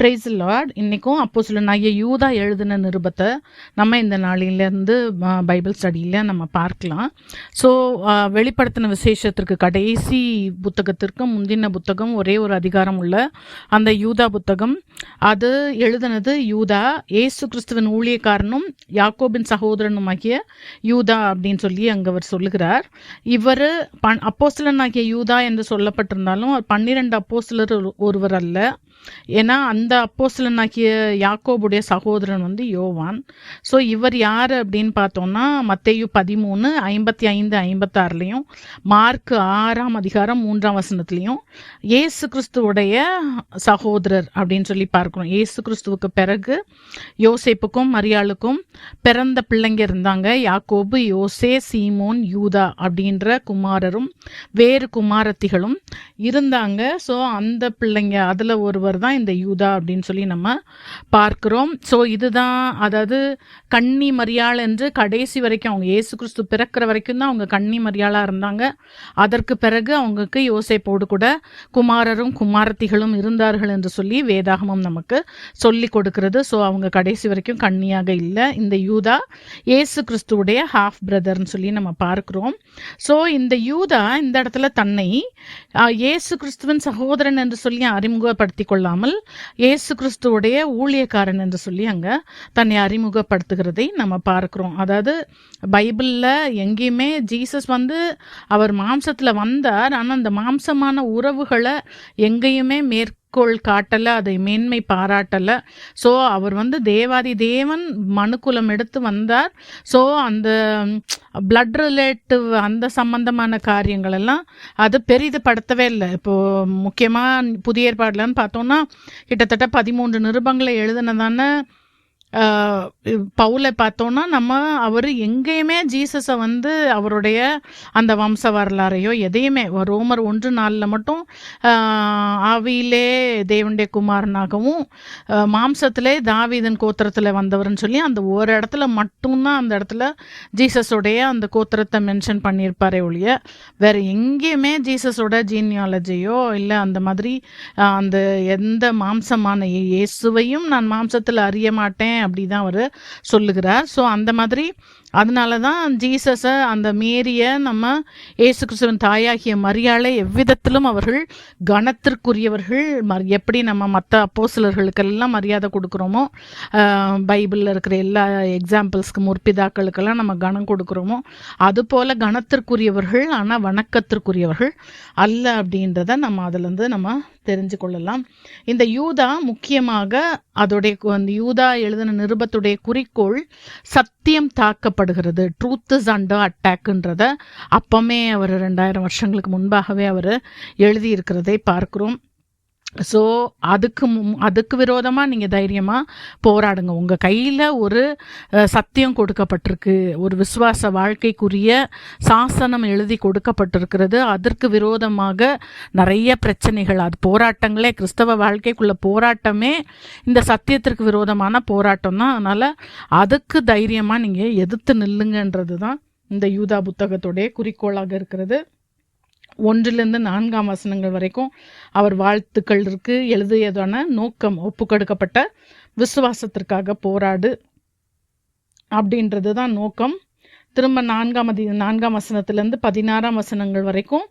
Price Lord. இன்றைக்கும் அப்போஸ்தலனாகிய யூதா எழுதின நிருபத்தை நம்ம இந்த நாளிலேருந்து பைபிள் ஸ்டடியில் நம்ம பார்க்கலாம். ஸோ வெளிப்படுத்தின விசேஷத்திற்கு கடைசி புத்தகத்திற்கு முந்தின புத்தகம் ஒரே ஒரு அதிகாரம் உள்ள அந்த யூதா புத்தகம், அது எழுதினது யூதா, ஏசு கிறிஸ்துவின் ஊழியக்காரனும் யாக்கோபின் சகோதரனுமாகிய யூதா அப்படின்னு சொல்லி அங்கே அவர் சொல்லுகிறார். இவர் அப்போஸ்தலனாகிய யூதா என்று சொல்லப்பட்டிருந்தாலும் 12 அப்போஸ்தலர் ஒருவர் அல்ல. ஏன்னா அந்த அப்போஸ்தலனாகிய யாக்கோபுடைய சகோதரன் யோவான். ஸோ இவர் யார் அப்படின்னு பார்த்தோம்னா மத்தேயு 13:55-56 மார்க் 6:3 ஏசு கிறிஸ்துவுடைய சகோதரர் அப்படின்னு சொல்லி பார்க்கிறோம். ஏசு கிறிஸ்துவுக்கு பிறகு யோசேப்புக்கும் மரியாளுக்கும் பிறந்த பிள்ளைங்க இருந்தாங்க. யாக்கோபு, யோசே, சீமோன், யூதா அப்படின்ற குமாரரும் வேறு குமாரத்திகளும் இருந்தாங்க. ஸோ அந்த பிள்ளைங்க அதில் ஒருவர் தான் இந்த யூதா அப்படின்னு சொல்லி நம்ம பார்க்கிறோம். ஸோ இதுதான், அதாவது கன்னி மரியாள் என்று கடைசி வரைக்கும் அவங்க ஏசு கிறிஸ்து பிறக்கிற வரைக்கும் தான் அவங்க கன்னி மரியாளா இருந்தாங்க. அதற்கு பிறகு அவங்களுக்கு யோசேப்போடு கூட குமாரரும் குமாரத்திகளும் இருந்தார்கள் என்று சொல்லி வேதாகமம் நமக்கு சொல்லி கொடுக்கிறது. ஸோ அவங்க கடைசி வரைக்கும் கன்னியாக இல்லை. இந்த யூதா ஏசு கிறிஸ்துவுடைய ஹாஃப் பிரதர்னு சொல்லி நம்ம பார்க்கிறோம். ஸோ இந்த யூதா இந்த இடத்துல தன்னை ஏசு கிறிஸ்துவின் சகோதரன் என்று சொல்லி அறிமுகப்படுத்தி கொள்ளாமல் ஏசு கிறிஸ்துவுடைய ஊழியக்காரன் என்று சொல்லி அங்கே தன்னை அறிமுகப்படுத்துகிறதை நம்ம பார்க்கிறோம். அதாவது பைபிளில் எங்கேயுமே ஜீசஸ் அவர் மாம்சத்தில் வந்தார், ஆனால் அந்த மாம்சமான உறவுகளை எங்கேயுமே மேற்கோள் காட்டலை, அதை மேன்மை பாராட்டலை. ஸோ அவர் தேவாதி தேவன் மனுக்குலம் எடுத்து வந்தார். ஸோ அந்த பிளட் ரிலேட்டிவ் அந்த சம்பந்தமான காரியங்கள் எல்லாம் அது பெரிதுபடுத்தவே இல்லை. இப்போது முக்கியமாக புதிய ஏற்பாடுலன்னு பார்த்தோன்னா கிட்டத்தட்ட 13 நிருபங்களை எழுதினதான பவுலை பார்த்தோன்னா அவர் எங்கேயுமே ஜீசஸை அவருடைய அந்த வம்ச வரலாறையோ எதையுமே ரோமர் 1:4 மட்டும் ஆவியிலே தேவனுடைய குமாரனாகவும் மாம்சத்திலே தாவீதின் கோத்திரத்தில் வந்தவர்னு சொல்லி அந்த ஒரு இடத்துல மட்டும்தான் அந்த இடத்துல ஜீசஸோடைய அந்த கோத்திரத்தை மென்ஷன் பண்ணியிருப்பாரே ஒழிய வேறு எங்கேயுமே ஜீசஸோட ஜீனியாலஜியோ இல்லை அந்த மாதிரி அந்த எந்த மாம்சமான இயேசுவையும் நான் மாம்சத்தில் அறிய மாட்டேன் அப்படி தான் அவர் சொல்லுகிறார். ஸோ அந்த மாதிரி அதனால தான் ஜீசஸை அந்த மேரியை நம்ம ஏசு கிறிஸ்துவின் தாயாகிய மரியாளை எவ்விதத்திலும் அவர்கள் கனத்திற்குரியவர்கள். எப்படி நம்ம மற்ற அப்போஸ்தலர்களுக்கெல்லாம் மரியாதை கொடுக்குறோமோ, பைபிளில் இருக்கிற எல்லா எக்ஸாம்பிள்ஸ்க்கு முற்பிதாக்களுக்கெல்லாம் நம்ம கனம் கொடுக்குறோமோ, அதுபோல் கனத்திற்குரியவர்கள் ஆனால் வணக்கத்திற்குரியவர்கள் அல்ல அப்படின்றத நம்ம அதுலேருந்து நம்ம தெரிஞ்சு கொள்ளலாம். இந்த யூதா முக்கியமாக அதோடைய அந்த யூதா எழுதின நிருபத்துடைய குறிக்கோள் சத்தியம் தாக்கப்படுகிறது, ட்ரூத் இஸ் அண்டர் அட்டாக்ன்றத அப்பமே அவர் 2000 வருஷங்களுக்கு முன்பாகவே அவர் எழுதியிருக்கிறதை பார்க்கிறோம். ஸோ அதுக்கு விரோதமாக நீங்கள் தைரியமாக போராடுங்க. உங்கள் கையில் ஒரு சத்தியம் கொடுக்கப்பட்டிருக்கு, ஒரு விசுவாச வாழ்க்கைக்குரிய சாசனம் எழுதி கொடுக்கப்பட்டிருக்கிறது. அதற்கு விரோதமாக நிறைய பிரச்சனைகள், அது போராட்டங்களே, கிறிஸ்தவ வாழ்க்கைக்குள்ள போராட்டமே இந்த சத்தியத்திற்கு விரோதமான போராட்டம் தான். அதனால் அதுக்கு தைரியமாக நீங்கள் எதிர்த்து நில்லுங்கன்றது தான் இந்த யூதா புத்தகத்துடைய குறிக்கோளாக இருக்கிறது. 1-4 வரைக்கும் அவர் வாழ்த்துக்கள் இருக்கு. எழுதியதான நோக்கம் ஒப்புக்கொடுக்கப்பட்ட விசுவாசத்திற்காக போராடு அப்படின்றது தான் நோக்கம். திரும்ப 4ஆம் வசனத்திலேருந்து 16ஆம் வசனங்கள் வரைக்கும்,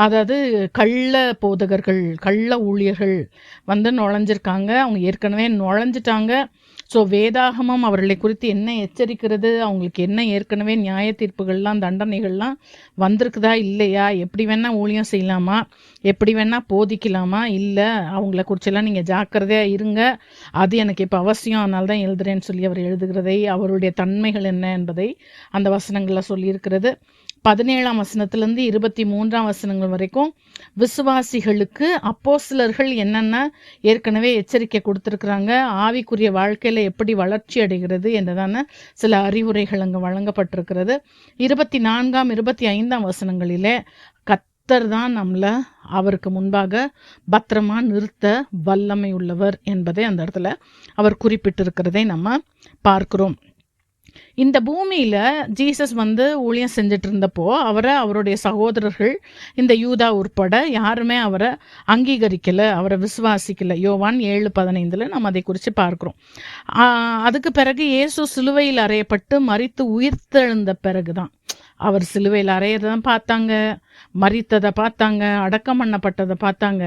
அதாவது கள்ள போதகர்கள், கள்ள ஊழியர்கள் நுழைஞ்சிருக்காங்க. அவங்க ஏற்கனவே நுழைஞ்சிட்டாங்க. ஸோ வேதாகமம் அவர்களை குறித்து என்ன எச்சரிக்கிறது, அவங்களுக்கு என்ன ஏற்கனவே நியாய தீர்ப்புகள்லாம் தண்டனைகள்லாம் வந்திருக்குதா இல்லையா, எப்படி வேணால் ஊழியம் செய்யலாமா, எப்படி வேணால் போதிக்கலாமா, இல்லை அவங்கள குறிச்செல்லாம் நீங்கள் ஜாக்கிரதையாக இருங்க, அது எனக்கு இப்போ அவசியம், அதனால தான் எழுதுறேன்னு சொல்லி அவர் எழுதுகிறதை, அவருடைய தன்மைகள் என்ன என்பதை அந்த வசனங்களில் சொல்லியிருக்கிறது. 17ஆம் வசனத்திலேருந்து 23ஆம் வசனங்கள் வரைக்கும் விசுவாசிகளுக்கு அப்போஸ்தலர்கள் என்னென்ன ஏற்கனவே எச்சரிக்கை கொடுத்துருக்குறாங்க, ஆவிக்குரிய வாழ்க்கையில் எப்படி வளர்ச்சி அடைகிறது என்றதான சில அறிவுரைகள் அங்கே வழங்கப்பட்டிருக்கிறது. 24ஆம் 25ஆம் வசனங்களிலே கர்த்தர் தான் நம்மளை அவருக்கு முன்பாக பத்திரமா நிறுத்த வல்லமை உள்ளவர் என்பதை அந்த இடத்துல அவர் குறிப்பிட்டிருக்கிறதை நம்ம பார்க்கிறோம். இந்த பூமியில ஜீசஸ் வந்து ஊழியம் செஞ்சுட்டு இருந்தப்போ அவருடைய சகோதரர்கள் இந்த யூதா உட்பட யாருமே அவரை அங்கீகரிக்கல, அவரை விசுவாசிக்கல. யோவான் 7:15 நம்ம அதை குறித்து பார்க்கிறோம். அதுக்கு பிறகு இயேசு சிலுவையில் அறையப்பட்டு மரித்து உயிர்த்தெழுந்த பிறகுதான் அவர் சிலுவையில் அறையதான் பார்த்தாங்க, மரித்ததை பார்த்தாங்க, அடக்கம் பண்ணப்பட்டதை பார்த்தாங்க.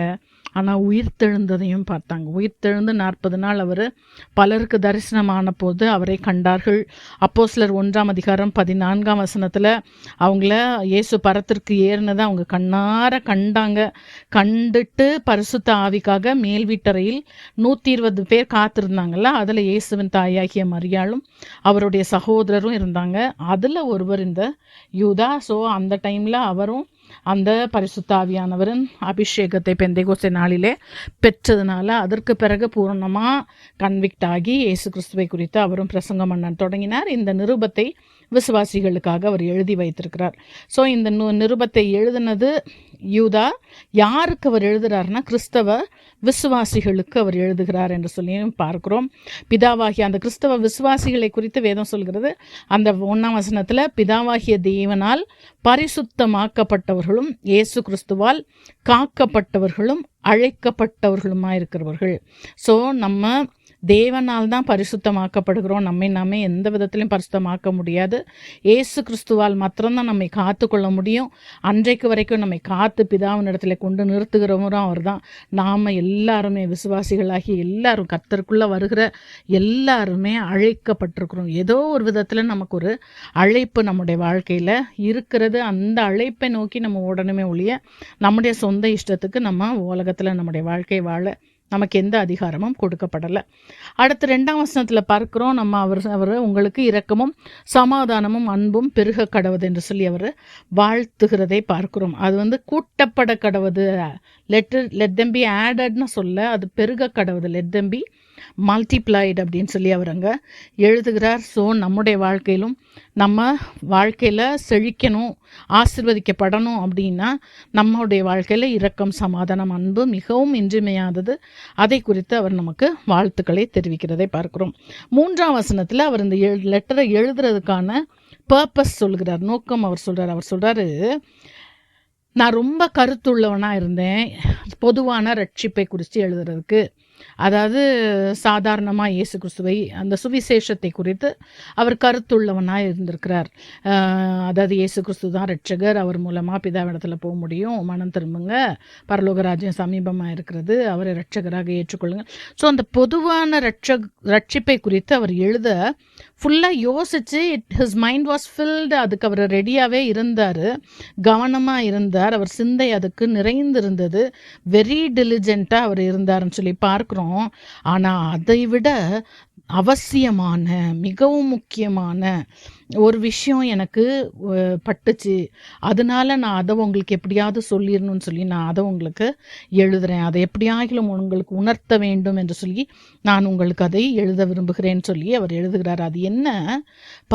ஆனால் உயிர்த்தெழுந்ததையும் பார்த்தாங்க. உயிர்த்தெழுந்து 40 நாள் அவர் பலருக்கு தரிசனமான போது அவரை கண்டார்கள். அப்போஸ்தலர் 1:14 அவங்கள இயேசு பரத்திற்கு ஏறினதை அவங்க கண்ணார கண்டாங்க. கண்டுட்டு பரிசுத்த ஆவிக்காக மேல் வீட்டறையில் 120 பேர் காத்திருந்தாங்கல்ல, அதில் இயேசுவின் தாயாகிய மரியாளும் அவருடைய சகோதரரும் இருந்தாங்க. அதில் ஒருவர் இந்த யூதா. ஸோ அந்த டைமில் அவரும் அந்த பரிசுத்த ஆவியானவரின் அபிஷேகத்தை பெந்தைகோஸ்தே நாளிலே பெற்றதுனால அதற்கு பிறகு பூர்ணமாக கன்விக்ட் ஆகி இயேசு கிறிஸ்துவை குறித்து அவரும் பிரசங்கம் பண்ண தொடங்கினார். இந்த நிருபத்தை விசுவாசிகளுக்காக அவர் எழுதி வைத்திருக்கிறார். ஸோ இந்த நிருபத்தை எழுதினது யூதா. யாருக்கு அவர் எழுதுகிறார்னா கிறிஸ்தவ விசுவாசிகளுக்கு அவர் எழுதுகிறார் என்று சொல்லி பார்க்கிறோம். பிதாவாகிய அந்த கிறிஸ்தவ விசுவாசிகளை குறித்து வேதம் சொல்கிறது. அந்த 1 பிதாவாகிய தேவனால் பரிசுத்தமாக்கப்பட்டவர்களும் இயேசு கிறிஸ்துவால் காக்கப்பட்டவர்களும் அழைக்கப்பட்டவர்களுமாயிருக்கிறவர்கள். ஸோ நம்ம தேவனால் தான் பரிசுத்தமாக்கப்படுகிறோம். நாமே எந்த விதத்திலையும் பரிசுத்தமாக்க முடியாது. இயேசு கிறிஸ்துவால் மாத்திரம்தான் நம்மை காத்து கொள்ள முடியும். அன்றைக்கு வரைக்கும் நம்மை காத்து பிதாவின் இடத்துல கொண்டு நிறுத்துகிறவரும் அவர் தான். நாம் எல்லாருமே விசுவாசிகளாகி எல்லாரும் கர்த்தருக்குள்ளே வருகிற எல்லாருமே அழைக்கப்பட்டிருக்கிறோம். ஏதோ ஒரு விதத்தில் நமக்கு ஒரு அழைப்பு நம்முடைய வாழ்க்கையில் இருக்கிறது. அந்த அழைப்பை நோக்கி நம்ம ஓடணுமே ஒழிய நம்முடைய சொந்த இஷ்டத்துக்கு நம்ம உலகத்தில் நம்முடைய வாழ்க்கை வாழ நமக்கு எந்த அதிகாரமும் கொடுக்கப்படலை. அடுத்து 2 பார்க்கிறோம், நம்ம அவர் உங்களுக்கு இரக்கமும் சமாதானமும் அன்பும் பெருக கடவுது என்று சொல்லி அவர் வாழ்த்துகிறதை பார்க்கிறோம். அது கூட்டப்பட கடவுது. லெட் தெம் பி ஆடட்னு சொல்ல, அது பெருக கடவுது. லெட் தெம் பி மல்டிப்ளைடு அப்படின்னு சொல்லி அவர் அங்கே எழுதுகிறார். ஸோ நம்முடைய வாழ்க்கையிலும் நம்ம வாழ்க்கையில் செழிக்கணும், ஆசீர்வதிக்கப்படணும் அப்படின்னா நம்முடைய வாழ்க்கையில் இரக்கம், சமாதானம், அன்பு மிகவும் இன்றியமையாதது. அதை குறித்து அவர் நமக்கு வாழ்த்துக்களை தெரிவிக்கிறதை பார்க்கிறோம். 3 அவர் இந்த லெட்டரை எழுதுறதுக்கான பர்பஸ் சொல்கிறார், நோக்கம் அவர் சொல்கிறாரு. நான் ரொம்ப கருத்துள்ளவனாக இருந்தேன் பொதுவான ரட்சிப்பை குறித்து எழுதுறதுக்கு. அதாவது சாதாரணமாக இயேசு கிறிஸ்துவை அந்த சுவிசேஷத்தை குறித்து அவர் கருத்துள்ளவனாக இருந்திருக்கிறார். அதாவது இயேசு கிறிஸ்து தான் ரட்சகர், அவர் மூலமாக பிதாவிடத்தில் போக முடியும், மனம் திரும்புங்க, பரலோக ராஜ்யம் சமீபமாக இருக்கிறது, அவரை ரட்சகராக ஏற்றுக்கொள்ளுங்க. ஸோ அந்த பொதுவான ரட்சிப்பை குறித்து அவர் எழுத ஃபுல்லாக யோசித்து ஹிஸ் மைண்ட் வாஸ் ஃபில்டு. அதுக்கு அவர் ரெடியாகவே இருந்தார், கவனமாக இருந்தார், அவர் சிந்தை அதுக்கு நிறைந்திருந்தது, வெரி டெலிஜென்ட்டாக அவர் இருந்தார்னு சொல்லி பார்க்குறோம். ஆனால் அதை விட அவசியமான மிகவும் முக்கியமான ஒரு விஷயம் எனக்கு பட்டுச்சு. அதனால நான் அதை உங்களுக்கு எப்படியாவது சொல்லிடணும்னு சொல்லி நான் அதை உங்களுக்கு எழுதுகிறேன். அதை எப்படியாகிலும் உங்களுக்கு உணர்த்த வேண்டும் என்று சொல்லி நான் உங்களுக்கு அதை எழுத விரும்புகிறேன்னு சொல்லி அவர் எழுதுகிறார். அது என்ன?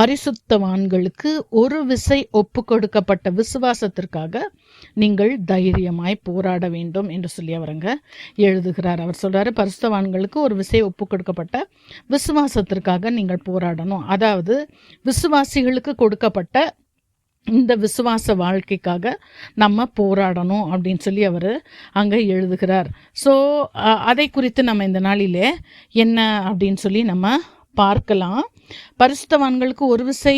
பரிசுத்தவான்களுக்கு ஒரு விசை ஒப்பு கொடுக்கப்பட்ட விசுவாசத்திற்காக நீங்கள் தைரியமாய் போராட வேண்டும் என்று சொல்லி அவருங்க எழுதுகிறார். அவர் சொல்றாரு, பரிசுத்தவான்களுக்கு ஒரு விசை ஒப்பு கொடுக்கப்பட்ட விசுவாசத்திற்காக நீங்கள் போராடணும். அதாவது விசுவாசிகளுக்கு கொடுக்கப்பட்ட இந்த விசுவாச வாழ்க்கைக்காக நம்ம போராடணும் அப்படின்னு சொல்லி அவர் அங்கே எழுதுகிறார். ஸோ அதை குறித்து நம்ம இந்த நாளிலே என்ன அப்படின்னு சொல்லி நம்ம பார்க்கலாம். பரிசுத்தவான்களுக்கு ஒரு விசை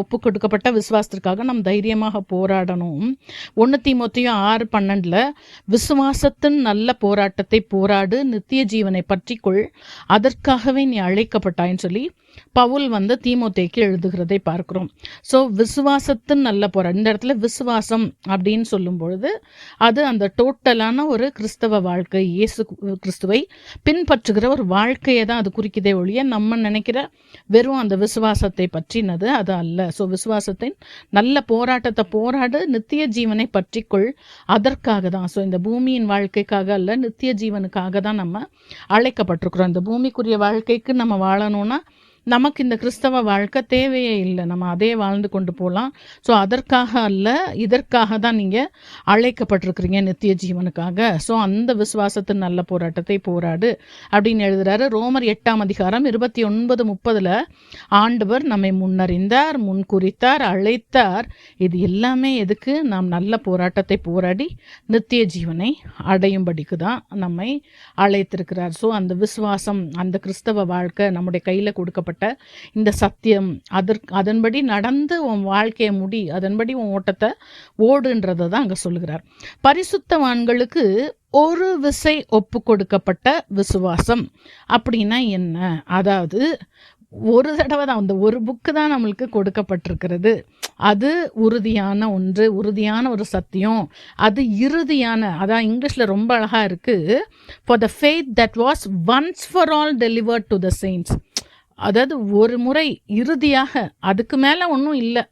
ஒப்பு கொடுக்கப்பட்ட விசுவாசத்திற்காக நாம் தைரியமாக போராடணும். 1 தீமோத்தேயு 6:12 விசுவாசத்தின் நல்ல போராட்டத்தை போராடு, நித்திய ஜீவனை பற்றிக்கொள், அதற்காகவே நீ அழைக்கப்பட்டாயின்னு சொல்லி பவுல் தீமோத்தேயுக்கு எழுதுகிறதை பார்க்கிறோம். ஸோ விசுவாசத்தின் நல்ல போராட்டம், இந்த இடத்துல விசுவாசம் அப்படின்னு சொல்லும் பொழுது அது அந்த டோட்டலான ஒரு கிறிஸ்தவ வாழ்க்கை, இயேசு கிறிஸ்துவை பின்பற்றுகிற ஒரு வாழ்க்கையை தான் அது குறிக்குதே ஒழிய நம்ம நினைக்கிற வெறும் அந்த விசுவாசத்தை பற்றினது அது அல்ல. ஸோ விசுவாசத்தின் நல்ல போராட்டத்தை போராடு, நித்திய ஜீவனை பற்றிக்கொள், அதற்காக தான். ஸோ இந்த பூமியின் வாழ்க்கைக்காக அல்ல, நித்திய ஜீவனுக்காக தான் நம்ம அழைக்கப்பட்டிருக்கிறோம். இந்த பூமிக்குரிய வாழ்க்கைக்கு நம்ம வாழணும்னா நமக்கு இந்த கிறிஸ்தவ வாழ்க்கை தேவையே இல்லை, நம்ம அதே வாழ்ந்து கொண்டு போகலாம். ஸோ அதற்காக அல்ல, இதற்காக தான் நீங்கள் அழைக்கப்பட்டிருக்கிறீங்க, நித்திய ஜீவனுக்காக. ஸோ அந்த விசுவாசத்தின் நல்ல போராட்டத்தை போராடு அப்படின்னு எழுதுறாரு. ரோமர் 8:29-30 ஆண்டவர் நம்மை முன்னறிந்தார், முன்குறித்தார், அழைத்தார். இது எல்லாமே எதுக்கு? நாம் நல்ல போராட்டத்தை போராடி நித்திய ஜீவனை அடையும்படிக்கு தான் நம்மை அழைத்திருக்கிறார். ஸோ அந்த விசுவாசம், அந்த கிறிஸ்தவ வாழ்க்கை, நம்முடைய கையில் கொடுக்கப்பட்ட இந்த சத்தியம், அதன்படி நடந்து உன் வாழ்க்கையை முடி, அதன்படி உன் ஓட்டத்தை ஓடுன்றதை தான் அங்கே சொல்லுகிறார். பரிசுத்தவான்களுக்கு ஒரு விசை ஒப்பு கொடுக்கப்பட்ட விசுவாசம் அப்படின்னா என்ன? அதாவது ஒரு தடவை தான், அந்த ஒரு புக்கு தான் நம்மளுக்கு கொடுக்கப்பட்டிருக்கிறது. அது உறுதியான ஒன்று, உறுதியான ஒரு சத்தியம், அது இறுதியான, அதான் இங்கிலீஷில் ரொம்ப அழகாக இருக்குது, for the faith that was once for all delivered to the saints. அதாவது ஒரு முறை இறுதியாக, அதுக்கு மேலே ஒன்றும் இல்லை,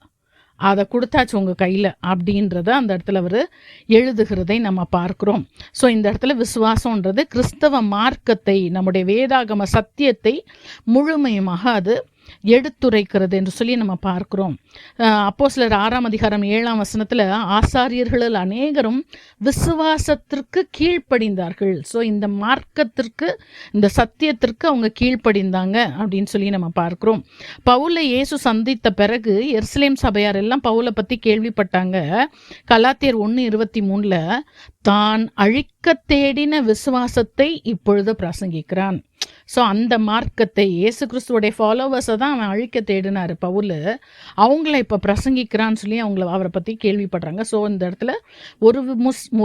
அதை கொடுத்தாச்சு உங்கள் கையில் அப்படின்றத அந்த இடத்துல அவர் எழுதுகிறதை நம்ம பார்க்குறோம். ஸோ இந்த இடத்துல விசுவாசன்றது கிறிஸ்தவ மார்க்கத்தை, நம்முடைய வேதாகம சத்தியத்தை முழுமையுமாக அது எடுத்துரைக்கிறது என்று சொல்லி நம்ம பார்க்கிறோம். அப்போஸ்தலர் 6:7 ஆசாரியர்களில் அநேகரும் விசுவாசத்திற்கு கீழ்ப்படிந்தார்கள். ஸோ இந்த மார்க்கத்திற்கு, இந்த சத்தியத்திற்கு அவங்க கீழ்ப்படிந்தாங்க அப்படின்னு சொல்லி நம்ம பார்க்கிறோம். பவுலை இயேசு சந்தித்த பிறகு எருசலேம் சபையார் எல்லாம் பவுலை பற்றி கேள்விப்பட்டாங்க. கலாத்தியர் 1:23 தான் அழிக்க தேடின விசுவாசத்தை இப்பொழுது பிரசங்கிக்கிறான். ஸோ அந்த மார்க்கத்தை, இயேசு கிறிஸ்துவோடைய ஃபாலோவர்ஸை தான் அவன் அழிக்க தேடினார் பவுல், அவங்கள இப்போ பிரசங்கிக்கிறான்னு சொல்லி அவரை பற்றி கேள்விப்படுறாங்க. ஸோ இந்த இடத்துல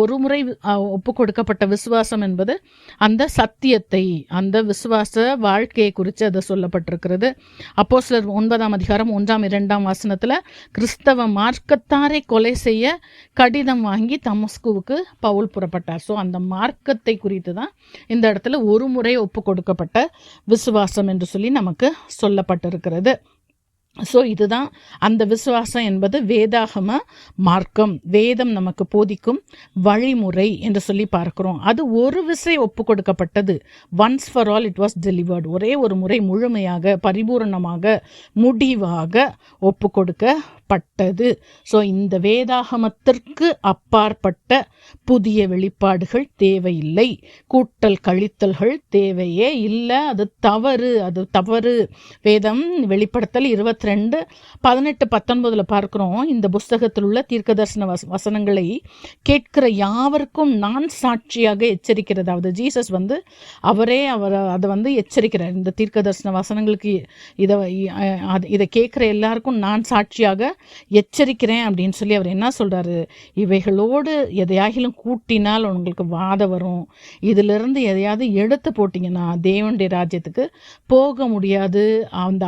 ஒரு முறை ஒப்பு கொடுக்கப்பட்ட விசுவாசம் என்பது அந்த சத்தியத்தை, அந்த விசுவாச வாழ்க்கையை குறித்து அதை சொல்லப்பட்டிருக்கிறது. அப்போஸ்தலர் 9:1-2 கிறிஸ்தவ மார்க்கத்தாரை கொலை செய்ய கடிதம் வாங்கி தமஸ்குவுக்கு பவுல் புறப்பட்டார். ஸோ அந்த மார்க்கத்தை குறித்து தான் இந்த இடத்துல ஒரு முறை ஒப்பு கொடுக்கப்பட்ட விசுவாசம் என்று சொல்லி நமக்கு சொல்லப்பட்டிருக்கிறது. ஸோ இதுதான் அந்த விசுவாசம் என்பது வேதாகம மார்க்கம், வேதம் நமக்கு போதிக்கும் வழிமுறை என்று சொல்லி பார்க்கிறோம். அது ஒரு விசை ஒப்பு கொடுக்கப்பட்டது, once for all it was delivered. ஒரே ஒரு முறை முழுமையாக, பரிபூரணமாக, முடிவாக ஒப்பு கொடுக்கப்பட்டது. ஸோ இந்த வேதாகமத்திற்கு அப்பாற்பட்ட புதிய வெளிப்பாடுகள் தேவையில்லை, கூட்டல் கழித்தல்கள் தேவையே இல்லை. அது தவறு. வேதம் வெளிப்படுத்தல் 22:18-19 பார்க்கிறோம். இந்த புஸ்தகத்தில் உள்ள தீர்க்கதரிசன வசனங்களை கேட்கிற யாவருக்கும் நான் சாட்சியாக எச்சரிக்கிறது. அதாவது ஜீசஸ் அவரே அதை எச்சரிக்கிறார். இந்த தீர்க்கதரிசன வசனங்களுக்கு இதை கேட்குற எல்லாருக்கும் நான் சாட்சியாக எச்சரிக்கிறேன் அப்படின்னு சொல்லி அவர் என்ன சொல்றாரு? இவைகளோடு எதையாகிலும் கூட்டினால் உங்களுக்கு வாதம் வரும், இதிலிருந்து எதையாவது எடுத்து போட்டிங்கன்னா தேவனுடைய ராஜ்யத்துக்கு போக முடியாது,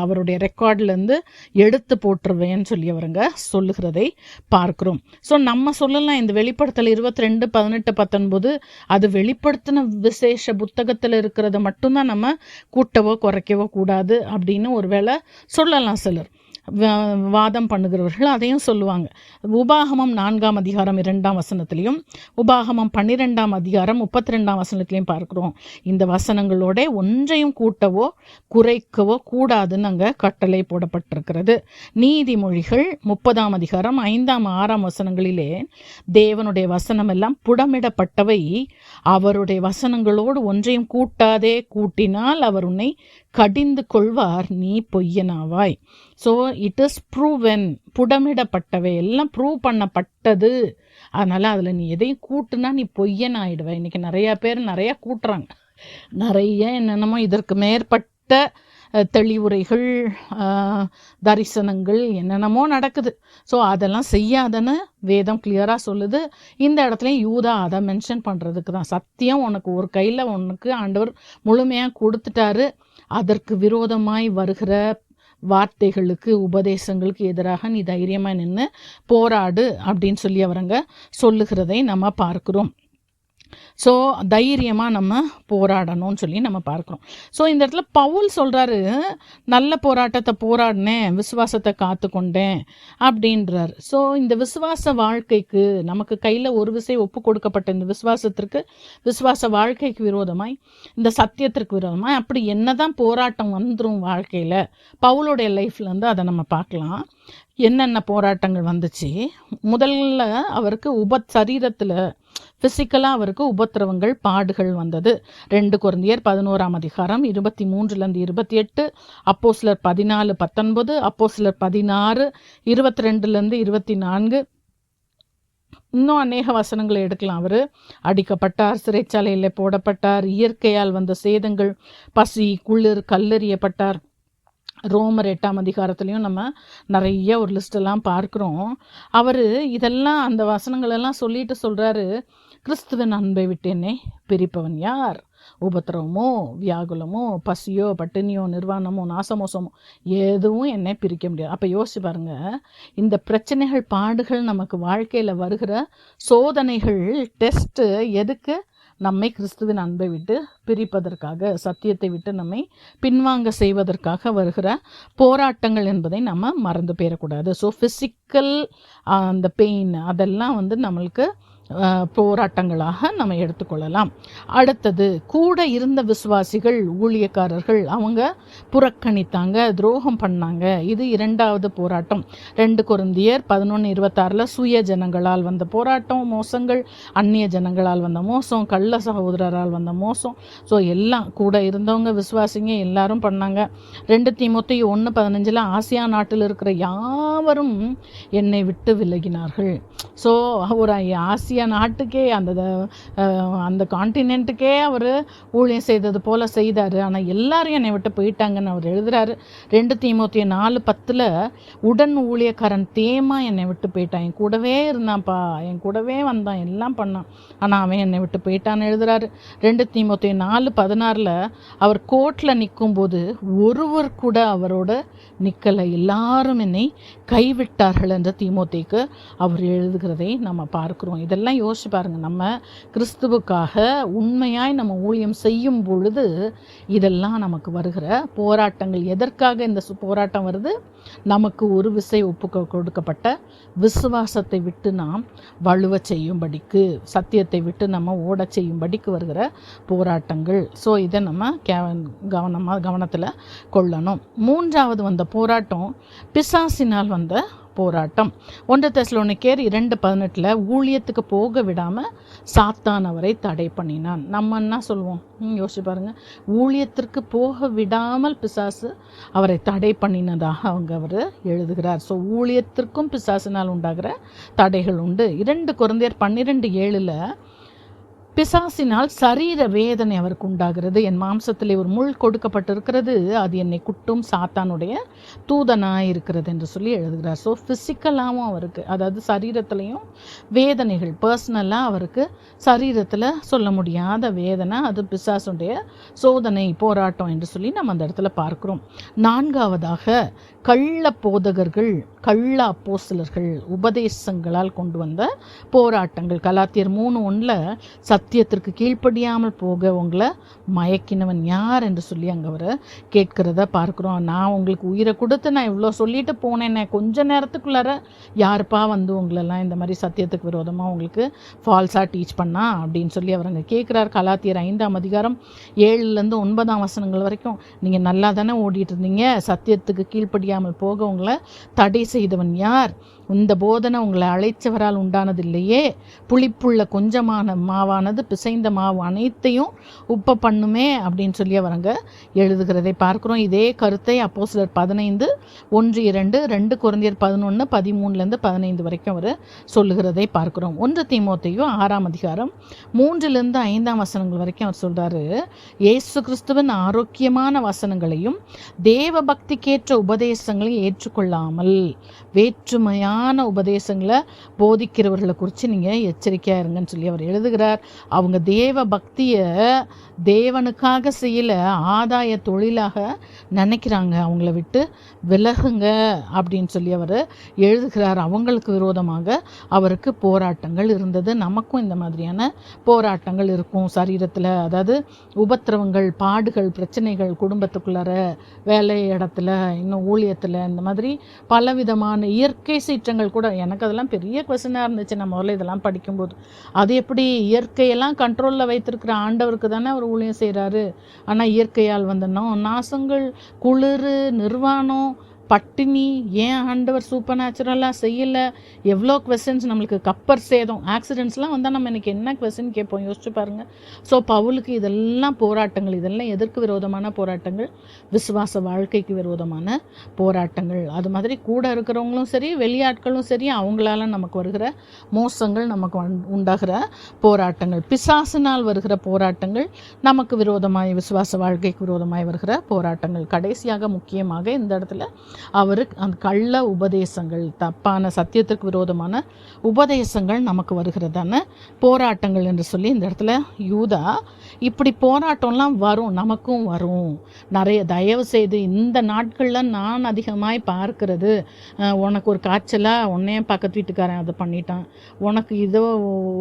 அவருடைய ரெக்கார்ட்லேருந்து எடுத்து போட்டுருவேன்னு சொல்லி அவருங்க சொல்லுகிறதை பார்க்கிறோம். ஸோ நம்ம சொல்லலாம், இந்த வெளிப்படுத்தல் 22:18-19 அது வெளிப்படுத்தின விசேஷ புத்தகத்தில் இருக்கிறத மட்டும்தான் நம்ம கூட்டவோ குறைக்கவோ கூடாது அப்படின்னு ஒருவேளை சொல்லலாம் சிலர். வாதம் பண்ணுகிறவர்கள் அதையும் சொல்லுவாங்க. உபாகமம் 4:2 உபாகமம் 12:32 பார்க்கிறோம். இந்த வசனங்களோட ஒன்றையும் கூட்டவோ குறைக்கவோ கூடாதுன்னு அங்கே கட்டளை போடப்பட்டிருக்கிறது. நீதிமொழிகள் 30:5-6 தேவனுடைய வசனம் எல்லாம் புடமிடப்பட்டவை, அவருடைய வசனங்களோடு ஒன்றையும் கூட்டாதே, கூட்டினால் அவர் உன்னை கடிந்து கொள்வார், நீ பொய்யனாவாய். ஸோ இட் இஸ் ப்ரூவன், புடமிடப்பட்டவை எல்லாம் ப்ரூவ் பண்ணப்பட்டது. அதனால் அதில் நீ எதையும் கூட்டுனா நீ பொய்யன் ஆயிடுவ. இன்றைக்கி நிறையா பேர் நிறையா கூட்டுறாங்க, நிறைய என்னென்னமோ இதற்கு மேற்பட்ட தெளிவுரைகள், தரிசனங்கள் என்னென்னமோ நடக்குது. ஸோ அதெல்லாம் செய்யாதன்னு வேதம் கிளியராக சொல்லுது. இந்த இடத்துலையும் யூதா அதை மென்ஷன் பண்ணுறதுக்கு தான், சத்தியம் உனக்கு ஒரு கையில் உனக்கு ஆண்டவர் முழுமையாக கொடுத்துட்டாரு, அதற்கு விரோதமாய் வருகிற வார்த்தைகளுக்கு, உபதேசங்களுக்கு எதிராக நீ தைரியமாக நின்று போராடு அப்படின்னு சொல்லி அவருங்க சொல்லுகிறதை நம்ம பார்க்கிறோம். ஸோ தைரியமாக நம்ம போராடணும்னு சொல்லி நம்ம பார்க்குறோம். ஸோ இந்த இடத்துல பவுல் சொல்கிறாரு, நல்ல போராட்டத்தை போராடினேன், விசுவாசத்தை காத்துக்கொண்டேன் அப்படின்றார். ஸோ இந்த விசுவாச வாழ்க்கைக்கு நமக்கு கையில் ஒரு விசை ஒப்பு கொடுக்கப்பட்ட இந்த விசுவாச வாழ்க்கைக்கு விரோதமாய், இந்த சத்தியத்திற்கு விரோதமாய் அப்படி என்னதான் போராட்டம் வந்துடும் வாழ்க்கையில், பவுலுடைய லைஃப்லேருந்து அதை நம்ம பார்க்கலாம். என்னென்ன போராட்டங்கள் வந்துச்சு. முதல்ல அவருக்கு சரீரத்தில் ஃபிசிக்கலாக அவருக்கு உபத்திரவங்கள், பாடுகள் வந்தது. 2 கொரிந்தியர் 11ஆம் அதிகாரம் 23 28, அப்போஸ்தலர் 14 19, அப்போஸ்தலர் 16 22 24, இன்னும் அநேக வசனங்களை எடுக்கலாம். அவர் அடிக்கப்பட்டார், சிறைச்சாலையில் போடப்பட்டார், இயற்கையால் வந்த சேதங்கள், பசி, குளிர், கல்லெறியப்பட்டார். ரோமர் 8ஆம் அதிகாரத்துலேயும் நம்ம நிறைய ஒரு லிஸ்டெல்லாம் பார்க்குறோம். அவர் இதெல்லாம் அந்த வசனங்களெல்லாம் சொல்லிட்டு சொல்கிறாரு, கிறிஸ்துவின் அன்பை விட்டு என்னை பிரிப்பவன் யார்? உபத்திரவமோ, வியாகுலமோ, பசியோ, பட்டினியோ, நிர்வாணமோ, நாசமோசமோ எதுவும் என்னை பிரிக்க முடியாது. அப்போ யோசிச்சு பாருங்க, இந்த பிரச்சனைகள், பாடுகள், நமக்கு வாழ்க்கையில் வருகிற சோதனைகள், டெஸ்ட்டு எதுக்கு? நம்மை கிறிஸ்துவின் அன்பை விட்டு பிரிப்பதற்காக, சத்தியத்தை விட்டு நம்மை பின்வாங்க செய்வதற்காக வருகிற போராட்டங்கள் என்பதை நம்ம மறந்து போயிடக்கூடாது. ஸோ ஃபிசிக்கல் அந்த பெயின் அதெல்லாம் நம்மளுக்கு போராட்டங்களாக நம்ம எடுத்துக்கொள்ளலாம். அடுத்தது, கூட இருந்த விசுவாசிகள், ஊழியக்காரர்கள் அவங்க புறக்கணித்தாங்க, துரோகம் பண்ணாங்க. இது 2வது போராட்டம். 2 கொரிந்தியர் 11:26 சுய ஜனங்களால் வந்த போராட்டம், மோசங்கள், அந்நிய ஜனங்களால் வந்த மோசம், கள்ள சகோதரரால் வந்த மோசம். ஸோ எல்லாம் கூட இருந்தவங்க விசுவாசிங்க எல்லாரும் பண்ணாங்க. 2 தீமோத்தேயு 1:15 ஆசியா நாட்டில் இருக்கிற யாவரும் என்னை விட்டு விலகினார்கள். ஸோ ஒரு ஆசியா நாட்டுக்கே, அந்த கான்டினென்ட்டுக்கே அவர் ஊழியம் செய்தது போல செய்தார். ஆனால் எல்லாரும் என்னை விட்டு போயிட்டாங்கன்னு அவர் எழுதுறாரு. 2 தீமோத்தேயு 4:10 உடன் ஊழியக்காரன் தேமா என்னை விட்டு போயிட்டான், என் கூடவே இருந்தான்ப்பா, என் கூடவே வந்தான், எல்லாம் பண்ணான், ஆனால் அவன் என்னை விட்டு போயிட்டான்னு எழுதுறாரு. 2 தீமோத்தேயு 4:16 அவர் கோர்ட்டில் நிற்கும்போது ஒருவர் கூட அவரோட நிற்கலை, எல்லாரும் என்னை கைவிட்டார்கள் என்று தீமோத்தேயுக்கு அவர் எழுதுகிறதை நம்ம பார்க்குறோம். இதெல்லாம் யோசிச்சு பாருங்க. நம்ம கிறிஸ்துவுக்காக உண்மையாய் நம்ம ஊழியம் செய்யும் பொழுது இதெல்லாம் நமக்கு வருகிற போராட்டங்கள். எதற்காக இந்த போராட்டம் வருது? நமக்கு ஒரு விசை ஒப்பு கொடுக்கப்பட்ட விசுவாசத்தை விட்டு நாம் வலுவ செய்யும்படிக்கு, சத்தியத்தை விட்டு நம்ம ஓட செய்யும்படிக்கு வருகிற போராட்டங்கள். ஸோ இதை நம்ம கவனத்தில் கொள்ளணும். 3வது வந்த போராட்டம் பிசாசினால் வந்த போராட்டம். 1 தெசலோனிக்கேயர் 2:18 ஊழியத்துக்கு போக விடாமல் சாத்தான் அவரை தடை பண்ணினான். நம்ம என்ன சொல்லுவோம்? யோசிச்சு பாருங்க. ஊழியத்திற்கு போக விடாமல் பிசாசு அவரை தடை பண்ணினதாக அவர் எழுதுகிறார். ஸோ ஊழியத்திற்கும் பிசாசினால் உண்டாகிற தடைகள் உண்டு. 2 கொரிந்தியர் 12:7 பிசாசினால் சரீர வேதனை அவருக்கு உண்டாகிறது. என் மாம்சத்திலே ஒரு முள் கொடுக்கப்பட்டிருக்கிறது, அது என்னை குட்டும் சாத்தானுடைய தூதனாய் இருக்கிறது என்று சொல்லி எழுதுகிறார். ஸோ ஃபிசிக்கலாகவும் அவருக்கு, அதாவது சரீரத்துலேயும் வேதனைகள், பர்சனலாக அவருக்கு சரீரத்தில் சொல்ல முடியாத வேதனை, அது பிசாசுடைய சோதனை, போராட்டம் என்று சொல்லி நம்ம அந்த இடத்துல பார்க்குறோம். 4வதாக கள்ள போதகர்கள், கள்ள அப்போஸ்தலர்கள் உபதேசங்களால் கொண்டு வந்த போராட்டங்கள். கலாத்தியர் 3:1 சத்தியத்திற்கு கீழ்ப்படியாமல் போக உங்களை மயக்கினவன் யார் என்று சொல்லி அங்கே அவரை கேட்கிறத பார்க்குறோம். நான் உங்களுக்கு உயிரை கொடுத்து நான் இவ்வளோ சொல்லிட்டு போனேன்னே, கொஞ்ச நேரத்துக்குள்ளார யாருப்பா உங்களெல்லாம் இந்த மாதிரி சத்தியத்துக்கு விரோதமாக உங்களுக்கு ஃபால்ஸாக டீச் பண்ணா அப்படின்னு சொல்லி அவர் அங்கே கேட்குறார். கலாத்தியர் 5ஆம் அதிகாரம் 7-9 வசனங்கள் வரைக்கும், நீங்கள் நல்லா தானே ஓடிட்டு இருந்தீங்க, சத்தியத்துக்கு கீழ்ப்படியாமல் போக உங்களை தடை செய்தவன் யார்? இந்த போதனை உங்களை அழைச்சவரால் உண்டானதில்லையே. புளிப்புள்ள கொஞ்சமான மாவானது பிசைந்த மாவு அனைத்தையும் உப்ப பண்ணுமே அப்படின்னு சொல்லி அவர் அங்கே எழுதுகிறதை பார்க்குறோம். இதே கருத்தை அப்போஸ்தலர் 15:1-2, 2 கொரிந்தியர் 11:13-15 வரைக்கும் அவர் சொல்லுகிறதை பார்க்குறோம். 1 தீமோத்தேயு 6ஆம் அதிகாரம் 3-5 வசனங்கள் வரைக்கும் அவர் சொல்கிறாரு, இயேசு கிறிஸ்துவின் ஆரோக்கியமான வசனங்களையும் தேவ பக்திக்கேற்ற உபதேசங்களையும் ஏற்றுக்கொள்ளாமல் வேற்றுமையான தப்பான உபதேசங்களை போதிக்கிறவர்களை குறித்து நீங்கள் எச்சரிக்கையாக இருங்கன்னு சொல்லி அவர் எழுதுகிறார். அவங்க தேவ பக்தியை தேவனுக்காக செய்யல, ஆதாய தொழிலாக நினைக்கிறாங்க. அவங்கள விட்டு விலகுங்க அப்படின்னு சொல்லி அவர் எழுதுகிறார். அவங்களுக்கு விரோதமாக அவருக்கு போராட்டங்கள் இருந்தது. நமக்கும் இந்த மாதிரியான போராட்டங்கள் இருக்கும் சரீரத்தில். அதாவது உபத்திரவங்கள், பாடுகள், பிரச்சனைகள், குடும்பத்துக்குள்ளார, வேலை இடத்துல, இன்னும் ஊழியத்தில், இந்த மாதிரி பலவிதமான இயற்கை சீற்றங்கள் கூட. எனக்கு அதெல்லாம் பெரிய கொஸ்டினாக இருந்துச்சு நான் முதல்ல இதெல்லாம் படிக்கும்போது. அது எப்படி இயற்கையெல்லாம் கண்ட்ரோலில் வைத்திருக்கிற ஆண்டவருக்கு தானே அவர் ஊழியம் செய்கிறாரு. ஆனால் இயற்கையால் வந்த நாசங்கள், குளிர், நிர்வாணம், பட்டினி, ஏன் ஆண்டவர் சூப்பர் நேச்சுரலாக செய்யலை, எவ்வளோ கொஸ்டின்ஸ் நம்மளுக்கு. கப்பர் சேதம், ஆக்சிடென்ட்ஸ்லாம் வந்தால் நம்ம எனக்கு என்ன கொஸ்டின் கேட்போம், யோசிச்சு பாருங்கள். ஸோ பவுலுக்கு இதெல்லாம் போராட்டங்கள், இதெல்லாம் எதற்கு விரோதமான போராட்டங்கள்? விசுவாச வாழ்க்கைக்கு விரோதமான போராட்டங்கள். அது மாதிரி கூட இருக்கிறவங்களும் சரி, வெளியாட்களும் சரி, அவங்களால நமக்கு வருகிற மோசங்கள், நமக்கு உண்டாகிற போராட்டங்கள், பிசாசினால் வருகிற போராட்டங்கள், நமக்கு விரோதமாய், விசுவாச வாழ்க்கைக்கு விரோதமாய் வருகிற போராட்டங்கள். கடைசியாக முக்கியமாக இந்த இடத்துல அவர் அந்த கள்ள உபதேசங்கள், தப்பான சத்தியத்திற்கு விரோதமான உபதேசங்கள் நமக்கு வருகிறதான போராட்டங்கள் என்று சொல்லி இந்த இடத்துல யூதா இப்படி போராட்டம்லாம் வரும், நமக்கும் வரும் நிறைய. தயவு செய்து இந்த நாட்களில் நான் அதிகமாய் பார்க்கிறது, உனக்கு ஒரு காய்ச்சலாக உன்னையே பக்கத்து வீட்டுக்காரன் அதை பண்ணிட்டான், உனக்கு இதோ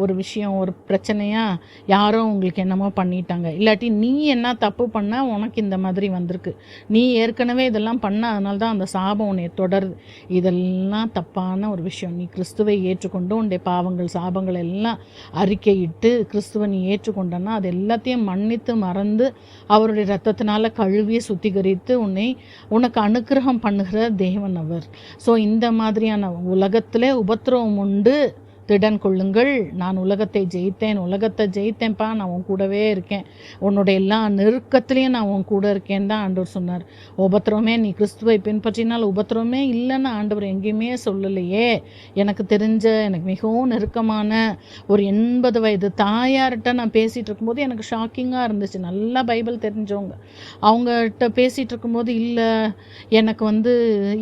ஒரு விஷயம், ஒரு பிரச்சனையாக யாரோ உங்களுக்கு என்னமோ பண்ணிட்டாங்க, இல்லாட்டி நீ என்ன தப்பு பண்ண உனக்கு இந்த மாதிரி வந்திருக்கு, நீ ஏற்கனவே இதெல்லாம் பண்ண அதனால தான் அந்த சாபம் உன்னை தொடருது. இதெல்லாம் தப்பான ஒரு விஷயம். நீ கிறிஸ்துவை ஏற்றுக்கொண்டு உன்னுடைய பாவங்கள், சாபங்கள் எல்லாம் அறிக்கையிட்டு கிறிஸ்துவை நீ ஏற்றுக்கொண்டனா அது எல்லாத்தையும் மன்னித்து மறந்து அவருடைய இரத்தத்தினால கழுவிய சுத்திகரித்து உனக்கு அனுக்கிரகம் பண்ணுகிற தேவன் அவர். ஸோ இந்த மாதிரியான உலகத்திலே உபத்திரவம் உண்டு, திடன் கொள்ளுங்கள், நான் உலகத்தை ஜெயித்தேன்ப்பா, நான் உன் கூடவே இருக்கேன், உன்னுடைய எல்லா நெருக்கத்துலேயும் நான் உன் கூட இருக்கேன் தான் ஆண்டவர் சொன்னார். உபத்திரமே, நீ கிறிஸ்துவை பின்பற்றினால் உபத்திரமே இல்லைன்னு ஆண்டவர் எங்கேயுமே சொல்லலையே. எனக்கு தெரிஞ்ச, எனக்கு மிகவும் நெருக்கமான ஒரு 80 வயது தாயார்கிட்ட நான் பேசிகிட்டு இருக்கும்போது எனக்கு ஷாக்கிங்காக இருந்துச்சு. நல்லா பைபிள் தெரிஞ்சவங்க, அவங்ககிட்ட பேசிகிட்டு இருக்கும்போது, இல்லை எனக்கு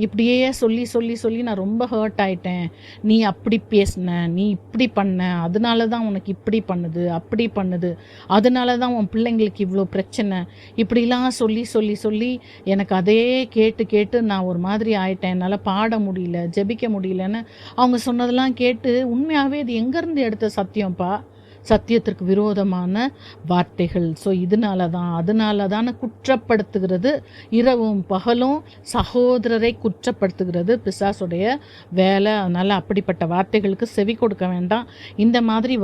இப்படியே சொல்லி நான் ரொம்ப ஹர்ட் ஆயிட்டேன், நீ அப்படி பேசின, நீ இப்படி பண்ண, அதனால தான் உனக்கு இப்படி பண்ணுது, அப்படி பண்ணுது, அதனால தான் உன் பிள்ளைங்களுக்கு இவ்வளோ பிரச்சனை, இப்படிலாம் சொல்லி எனக்கு அதே கேட்டு நான் ஒரு மாதிரி ஆயிட்டேன், என்னால் பாட முடியல, ஜெபிக்க முடியலன்னு அவங்க சொன்னதெல்லாம் கேட்டு, உண்மையாகவே இது எங்கேருந்து எடுத்த சத்தியம்ப்பா? சத்தியத்திற்கு விரோதமான வார்த்தைகள். ஸோ அதனால தான் குற்றப்படுத்துகிறது, இரவும் பகலும் சகோதரரை குற்றப்படுத்துகிறது பிசாசுடைய வேலை. அதனால் அப்படிப்பட்ட வார்த்தைகளுக்கு செவி கொடுக்க வேண்டாம். இந்த மாதிரி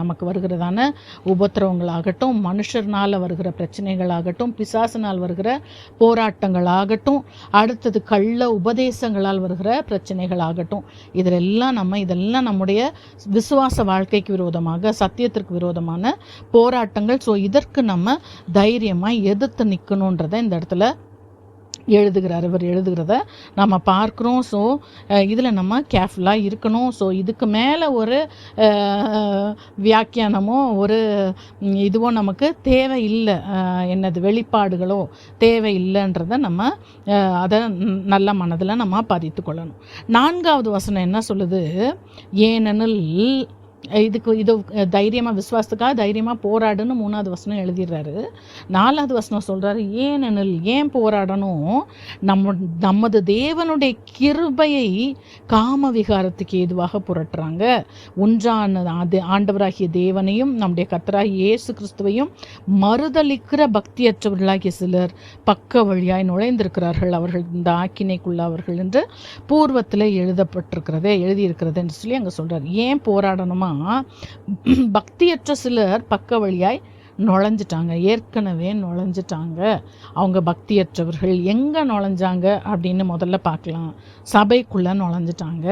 நமக்கு வருகிறதான உபத்திரவங்களாகட்டும், மனுஷர்னால் வருகிற பிரச்சனைகளாகட்டும், பிசாசினால் வருகிற போராட்டங்களாகட்டும், அடுத்தது கள்ள உபதேசங்களால் வருகிற பிரச்சனைகளாகட்டும், இதெல்லாம் நம்முடைய விசுவாச வாழ்க்கைக்கு விரோதமாக, சத்தியத்திற்கு விரோதமான போராட்டங்கள். ஸோ இதற்கு நம்ம தைரியமாக எதிர்த்து நிற்கணுன்றதை இந்த இடத்துல இவர் எழுதுகிறத நம்ம பார்க்குறோம். ஸோ இதில் நம்ம கேர்ஃபுல்லாக இருக்கணும். ஸோ இதுக்கு மேலே ஒரு வியாக்கியானமோ ஒரு இதுவோ நமக்கு தேவையில்லை, வெளிப்பாடுகளோ தேவையில்லைன்றதை நம்ம அதை நல்ல மனதில் நம்ம பதித்து கொள்ளணும். 4வது வசனம் என்ன சொல்லுது? ஏனெனில் இது தைரியமாக, விசுவாசத்துக்காக தைரியமாக போராடுன்னு 3வது வசனம் எழுதிடுறாரு. 4வது வசனம் சொல்கிறாரு, ஏனெனில், ஏன் போராடணும்? நமது தேவனுடைய கிருபையை காம விகாரத்துக்கு ஏதுவாக புரட்டுறாங்க. ஒன்றான ஆண்டவராகிய தேவனையும் நம்முடைய கர்த்தராகிய இயேசு கிறிஸ்துவையும் மறுதலிக்கிற பக்தியற்றவர்களாகிய சிலர் பக்க வழியாய் நுழைந்திருக்கிறார்கள், அவர்கள் இந்த ஆக்கினைக்குள்ளாவர்கள் என்று பூர்வத்தில் எழுதியிருக்கிறது என்று சொல்லி அங்கே சொல்கிறார். ஏன் போராடணுமா? பக்தியற்ற சிலர் பக்க வழியாய் நுழைஞ்சிட்டாங்க, ஏற்கனவே நுழைஞ்சிட்டாங்க. அவங்க பக்தியற்றவர்கள் எங்கே நுழைஞ்சாங்க அப்படின்னு முதல்ல பார்க்கலாம். சபைக்குள்ளே நுழைஞ்சிட்டாங்க.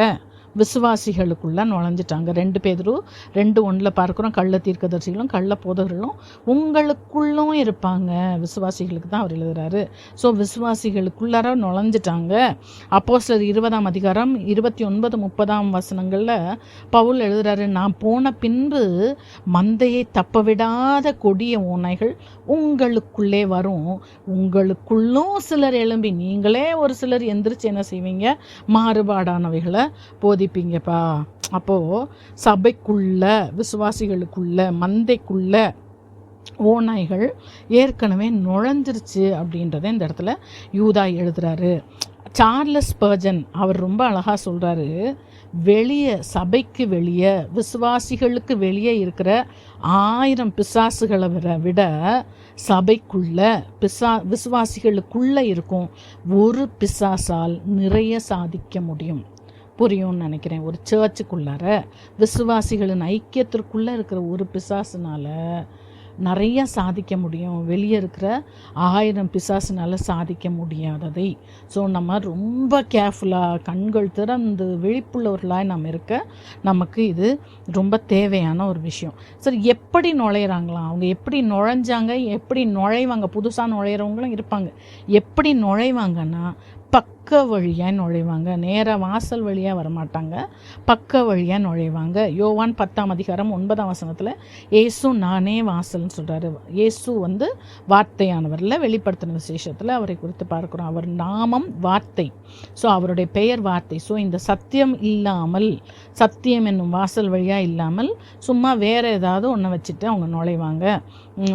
விசுவாசிகளுக்குள்ளே நுழைஞ்சிட்டாங்க. 2 பேதுரு 2:1 பார்க்குறோம், கள்ள தீர்க்கதரிசிகளும் கள்ள போதகர்களும் உங்களுக்குள்ளும் இருப்பாங்க. விசுவாசிகளுக்கு தான் அவர் எழுதுறாரு. ஸோ விசுவாசிகளுக்குள்ளார நுழைஞ்சிட்டாங்க. அப்போஸ்தலர் 20ஆம் அதிகாரம் 29-30 வசனங்களில் பவுல் எழுதுறாரு, நான் போன பின்பு மந்தையை தப்ப விடாத கொடிய ஓநாய்கள் உங்களுக்குள்ளே வரும், உங்களுக்குள்ளும் சிலர் எழும்பி நீங்களே ஒரு சிலர் எந்திரிச்சு என்ன செய்வீங்க, மாறுபாடானவைகளை போதிப்பீங்கப்பா. அப்போது சபைக்குள்ள, விசுவாசிகளுக்குள்ள, மந்தைக்குள்ள ஓநாய்கள் ஏற்கனவே நுழைஞ்சிருச்சு அப்படின்றத இந்த இடத்துல யூதா எழுதுறாரு. சார்லஸ் ஸ்பர்ஜன் அவர் ரொம்ப அழகாக சொல்கிறாரு, வெளியே, சபைக்கு வெளியே, விசுவாசிகளுக்கு வெளியே இருக்கிற 1000 பிசாசுகளை விட சபைக்குள்ள விசுவாசிகளுக்குள்ளே இருக்கும் ஒரு பிசாசால் நிறைய சாதிக்க முடியும். புரியும்னு நினைக்கிறேன். ஒரு சர்ச்சுக்குள்ளார விசுவாசிகளின் ஐக்கியத்திற்குள்ளே இருக்கிற ஒரு பிசாசுனால நிறைய சாதிக்க முடியும். வெளியே இருக்கிற 1000 பிசாசுனால சாதிக்க முடியாததை. ஸோ நம்ம ரொம்ப கேர்ஃபுல்லாக, கண்கள் திறந்து விழிப்புள்ளவர்களாக நம்ம இருக்க நமக்கு இது ரொம்ப தேவையான ஒரு விஷயம். சரி, எப்படி நுழையிறாங்களாம், அவங்க எப்படி நுழைஞ்சாங்க, எப்படி நுழைவாங்க? புதுசாக நுழையிறவங்களும் இருப்பாங்க. எப்படி நுழைவாங்கன்னா பக்க வழியாக நுழைவாங்க. நேராக வாசல் வழியாக வரமாட்டாங்க, பக்க வழியாக நுழைவாங்க. யோவான் 10ஆம் அதிகாரம் 9ஆம் வசனத்தில் இயேசு நானே வாசல்னு சொல்கிறாரு. இயேசு வார்த்தையானவரில் வெளிப்படுத்தின விசேஷத்தில் அவரை குறித்து பார்க்குறோம். அவர் நாமம் வார்த்தை. ஸோ அவருடைய பெயர் வார்த்தை. ஸோ இந்த சத்தியம் இல்லாமல், சத்தியம் என்னும் வாசல் வழியாக இல்லாமல் சும்மா வேறு ஏதாவது ஒன்று வச்சுட்டு அவங்க நுழைவாங்க.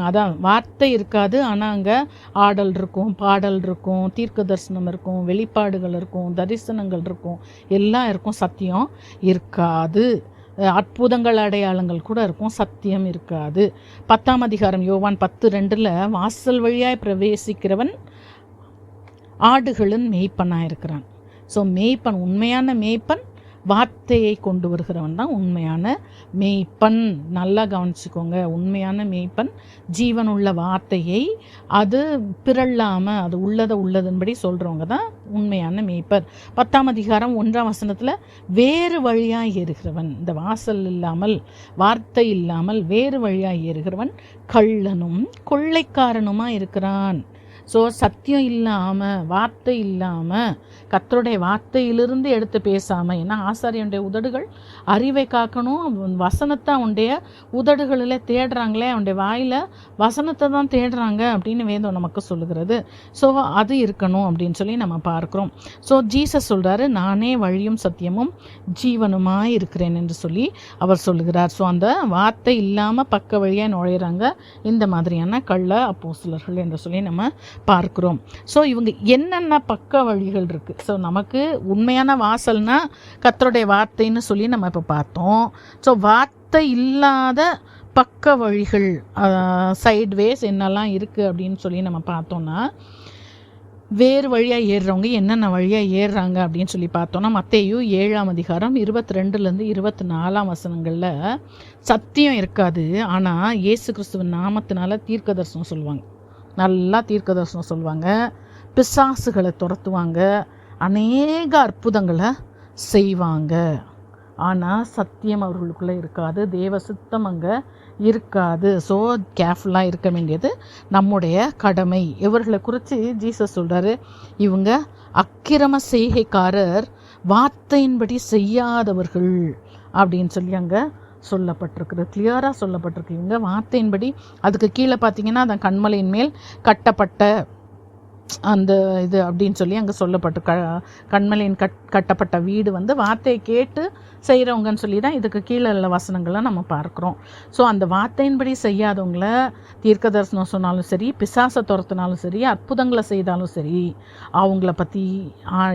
அதான் வார்த்தை இருக்காது, ஆனால் அங்கே ஆடல் இருக்கும், பாடல் இருக்கும், தீர்க்க தரிசனம் இருக்கும், வெளிப்பாடுகள் இருக்கும், தரிசனங்கள் இருக்கும், எல்லாம் இருக்கும். சத்தியம் இருக்காது. அற்புதங்கள், அடையாளங்கள் கூட இருக்கும், சத்தியம் இருக்காது. 10ஆம் அதிகாரம் யோவான் 10:2 வாசல் வழியாய் பிரவேசிக்கிறவன் ஆடுகளின் மேய்ப்பனாக இருக்கிறான். ஸோ மேய்ப்பன், உண்மையான மேய்ப்பன் வார்த்தையை கொண்டு வருகிறவன் தான் உண்மையான மேய்ப்பன். நல்லா கவனிச்சுக்கோங்க, உண்மையான மேய்ப்பன் ஜீவனுள்ள வார்த்தையை அது பிறல்லாமல் அது உள்ளதன்படி சொல்கிறவங்க தான் உண்மையான மேய்ப்பர். 10ஆம் அதிகாரம் 1ஆம் வசனத்தில் வேறு வழியாக ஏறுகிறவன், இந்த வாசல் இல்லாமல், வார்த்தை இல்லாமல் வேறு வழியாக ஏறுகிறவன் கள்ளனும் கொள்ளைக்காரனுமாக இருக்கிறான். ஸோ சத்தியம் இல்லாமல், வார்த்தை இல்லாமல், கர்த்தருடைய வார்த்தையிலிருந்து எடுத்து பேசாமல், ஏன்னா ஆசாரியனுடைய உதடுகள் அறிவை காக்கணும், வசனத்தை அவனுடைய உதடுகளில் தேடுறாங்களே, அவனுடைய வாயில் வசனத்தை தான் தேடுறாங்க அப்படின்னு வேதம் நமக்கு சொல்லுகிறது. ஸோ அது இருக்கணும் அப்படின்னு சொல்லி நம்ம பார்க்குறோம். ஸோ ஜீசஸ் சொல்கிறாரு, நானே வழியும் சத்தியமும் ஜீவனுமாய் இருக்கிறேன் என்று சொல்லி அவர் சொல்லுகிறார். ஸோ அந்த வார்த்தை இல்லாமல் பக்க வழியாக நுழையிறாங்க இந்த மாதிரியான கள்ள அப்போஸ்தலர்கள் என்று சொல்லி நம்ம பார்க்கிறோம். ஸோ இவங்க என்னென்ன பக்க வழிகள் இருக்குது. ஸோ நமக்கு உண்மையான வாசல்னா கர்த்தருடைய வார்த்தைன்னு சொல்லி நம்ம இப்போ பார்த்தோம். ஸோ வார்த்தை இல்லாத பக்க வழிகள், சைட்வேஸ் என்னெல்லாம் இருக்குது அப்படின்னு சொல்லி நம்ம பார்த்தோன்னா, வேறு வழியாக ஏறுறவங்க என்னென்ன வழியாக ஏறுறாங்க அப்படின்னு சொல்லி பார்த்தோன்னா, மத்தேயு 7ஆம் அதிகாரம் 22-24 வசனங்களில் சத்தியம் இருக்காது, ஆனால் இயேசு கிறிஸ்துவின் நாமத்தினால தீர்க்க தரிசனம் சொல்லுவாங்க, நல்லா தீர்க்க தரிசனம் சொல்லுவாங்க, பிசாசுகளை துரத்துவாங்க, அநேக அற்புதங்களை செய்வாங்க. ஆனால் சத்தியம் அவர்களுக்குள்ளே இருக்காது, தேவ சித்தம் அங்கே இருக்காது. ஸோ கேர்ஃபுல்லாக இருக்க வேண்டியது நம்முடைய கடமை. இவர்களை குறித்து ஜீசஸ் சொல்கிறாரு, இவங்க அக்கிரம செய்கைக்காரர், வார்த்தையின்படி செய்யாதவர்கள் அப்படின்னு சொல்லி அங்கே சொல்லப்பட்டிருக்குது, கிளியராக சொல்லப்பட்டிருக்கு. இவங்க வார்த்தையின்படி, அதுக்கு கீழே பார்த்தீங்கன்னா அந்த கண்மலையின் மேல் கட்டப்பட்ட அந்த இது அப்படின்னு சொல்லி அங்கே சொல்லப்பட்டு, கண்மலையின் கட்டப்பட்ட வீடு வார்த்தையை கேட்டு செய்கிறவங்கன்னு சொல்லி தான் இதுக்கு கீழே உள்ள வசனங்களை நம்ம பார்க்குறோம். ஸோ அந்த வார்த்தையின்படி செய்யாதவங்கள தீர்க்க தரிசனம் சொன்னாலும் சரி, பிசாசை துரத்தினாலும் சரி, அற்புதங்களை செய்தாலும் சரி, அவங்கள பற்றி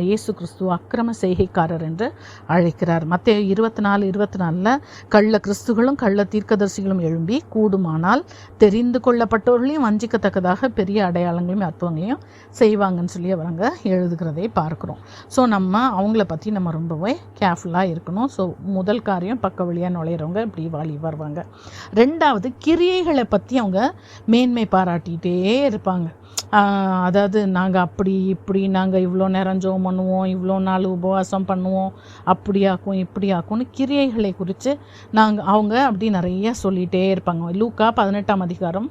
இயேசு கிறிஸ்து அக்கிரம செய்கைக்காரர் என்று அழைக்கிறார். மத்தேயு 24:24 கள்ள கிறிஸ்துகளும் கள்ள தீர்க்கதரிசிகளும் எழும்பி கூடுமானால் தெரிந்து கொள்ளப்பட்டவர்களையும் வஞ்சிக்கத்தக்கதாக பெரிய அடையாளங்களையும் அற்புதங்களையும் செய்வாங்கன்னு சொல்லி அவங்க எழுதுகிறதை பார்க்குறோம். ஸோ நம்ம அவங்கள பற்றி நம்ம ரொம்பவே கேர்ஃபுல்லாக இருக்கணும். ஸோ முதல் காரியம், பக்க வழியாக நுழையிறவங்க இப்படி வருவாங்க. ரெண்டாவது, கிரியைகளை பற்றி அவங்க மேன்மை பாராட்டிகிட்டே இருப்பாங்க. அதாவது நாங்கள் அப்படி இப்படி, நாங்கள் இவ்வளோ நேரம் ஜெபம் பண்ணுவோம், இவ்வளோ நாள் உபவாசம் பண்ணுவோம், அப்படியாக்கும் இப்படியாக்கும்னு கிரியைகளை குறித்து அவங்க அப்படி நிறைய சொல்லிகிட்டே இருப்பாங்க. லூக்கா 18ஆம் அதிகாரம்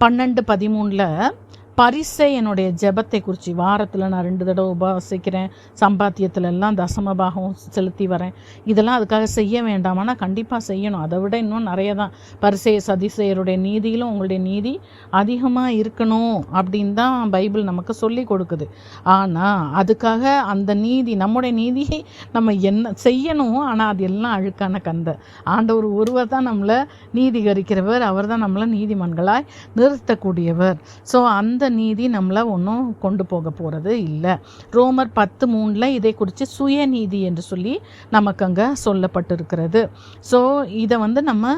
12-13 பரிசேயனுடைய ஜெபத்தை குறித்து, வாரத்தில் நான் 2 தடவை உபவாசிக்கிறேன், சம்பாத்தியத்துலலாம் தசம பாகம் செலுத்தி வரேன், இதெல்லாம் அதுக்காக செய்ய வேண்டாமான்னா கண்டிப்பாக செய்யணும். அதை விட இன்னும் நிறைய தான். பரிசேய சதிசேயருடைய நீதியிலும் உங்களுடைய நீதி அதிகமாக இருக்கணும் அப்படின்னு தான் பைபிள் நமக்கு சொல்லி கொடுக்குது. ஆனால் அதுக்காக அந்த நீதி, நம்முடைய நீதியை நம்ம என்ன செய்யணும், ஆனால் அது எல்லாம் அழுக்கான கந்தை. ஆண்டவர் ஒருவர் தான் நம்மளை நீதிகரிக்கிறவர், அவர் தான் நம்மளை நீதிமன்களாய் நிறுத்தக்கூடியவர். ஸோ அந்த நீதி நம்மளை ஒன்றும் கொண்டு போக போகிறது இல்லை. ரோமர் 10:3 இதை குறித்து சுயநீதி என்று சொல்லி நமக்கு அங்கே சொல்லப்பட்டிருக்கிறது. ஸோ இதை நம்ம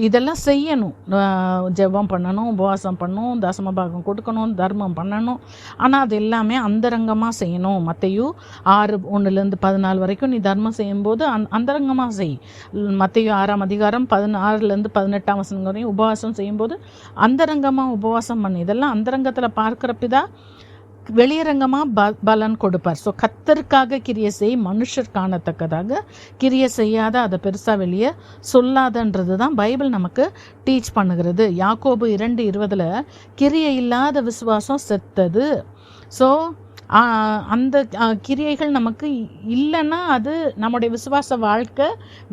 இதெல்லாம் செய்யணும். ஜெபம் பண்ணணும், உபவாசம் பண்ணணும், தசமபாகம் கொடுக்கணும், தர்மம் பண்ணணும். ஆனால் அது எல்லாமே அந்தரங்கமாக செய்யணும். மத்தேயு 6:1-14 வரைக்கும் நீ தர்மம் செய்யும்போது அந்தரங்கமாக செய். மத்தேயு 6ஆம் அதிகாரம் 16-18 வசனம் வரையும் உபவாசம் செய்யும்போது அந்தரங்கமாக உபவாசம் பண்ணு. இதெல்லாம் அந்தரங்கத்தில் பார்க்குறப்பிதா வெளியரங்கமாக பலன் கொடுப்பார். ஸோ கர்த்தருக்காக கிரியை செய், மனுஷர் காணத்தக்கதாக கிரியை செய்யாத, அதை பெருசாக வெளியே சொல்லாதன்றது தான் பைபிள் நமக்கு டீச் பண்ணுகிறது. யாக்கோபு 2:20 கிரியை இல்லாத விசுவாசம் செத்தது. ஸோ அந்த கிரியைகள் நமக்கு இல்லைன்னா அது நம்முடைய விசுவாச வாழ்க்கை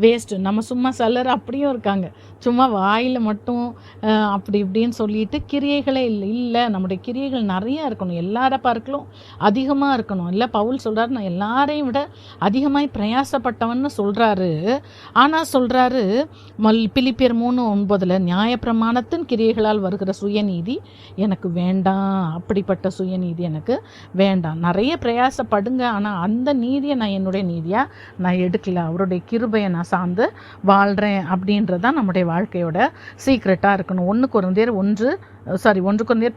வேஸ்ட்டு. நம்ம சும்மா சிலர் அப்படியும் இருக்காங்க, சும்மா வாயில் மட்டும் அப்படி இப்படின்னு சொல்லிட்டு கிரியைகளே இல்லை. நம்முடைய கிரியைகள் நிறையா இருக்கணும், எல்லார பார்க்கலும் அதிகமாக இருக்கணும். இல்லை, பவுல் சொல்கிறாரு, நான் எல்லாரையும் விட அதிகமாய் பிரயாசப்பட்டவன்னு சொல்கிறாரு. ஆனால் சொல்கிறாரு பிலிப்பியர் 3:9 நியாயப்பிரமாணத்தின் கிரியைகளால் வருகிற சுயநீதி எனக்கு வேண்டாம், அப்படிப்பட்ட சுயநீதி எனக்கு வேண்டாம். நிறைய பிரயாசப்படுங்க, ஆனால் அந்த நீதியை நான் என்னுடைய நீதியாக நான் எடுக்கல, அவருடைய கிருபையை நான் சார்ந்து வாழ்கிறேன் அப்படின்றதான் நம்முடைய வாழ்க்கையோட சீக்ரெட்டாக இருக்கணும். 1 கொரிந்தியர்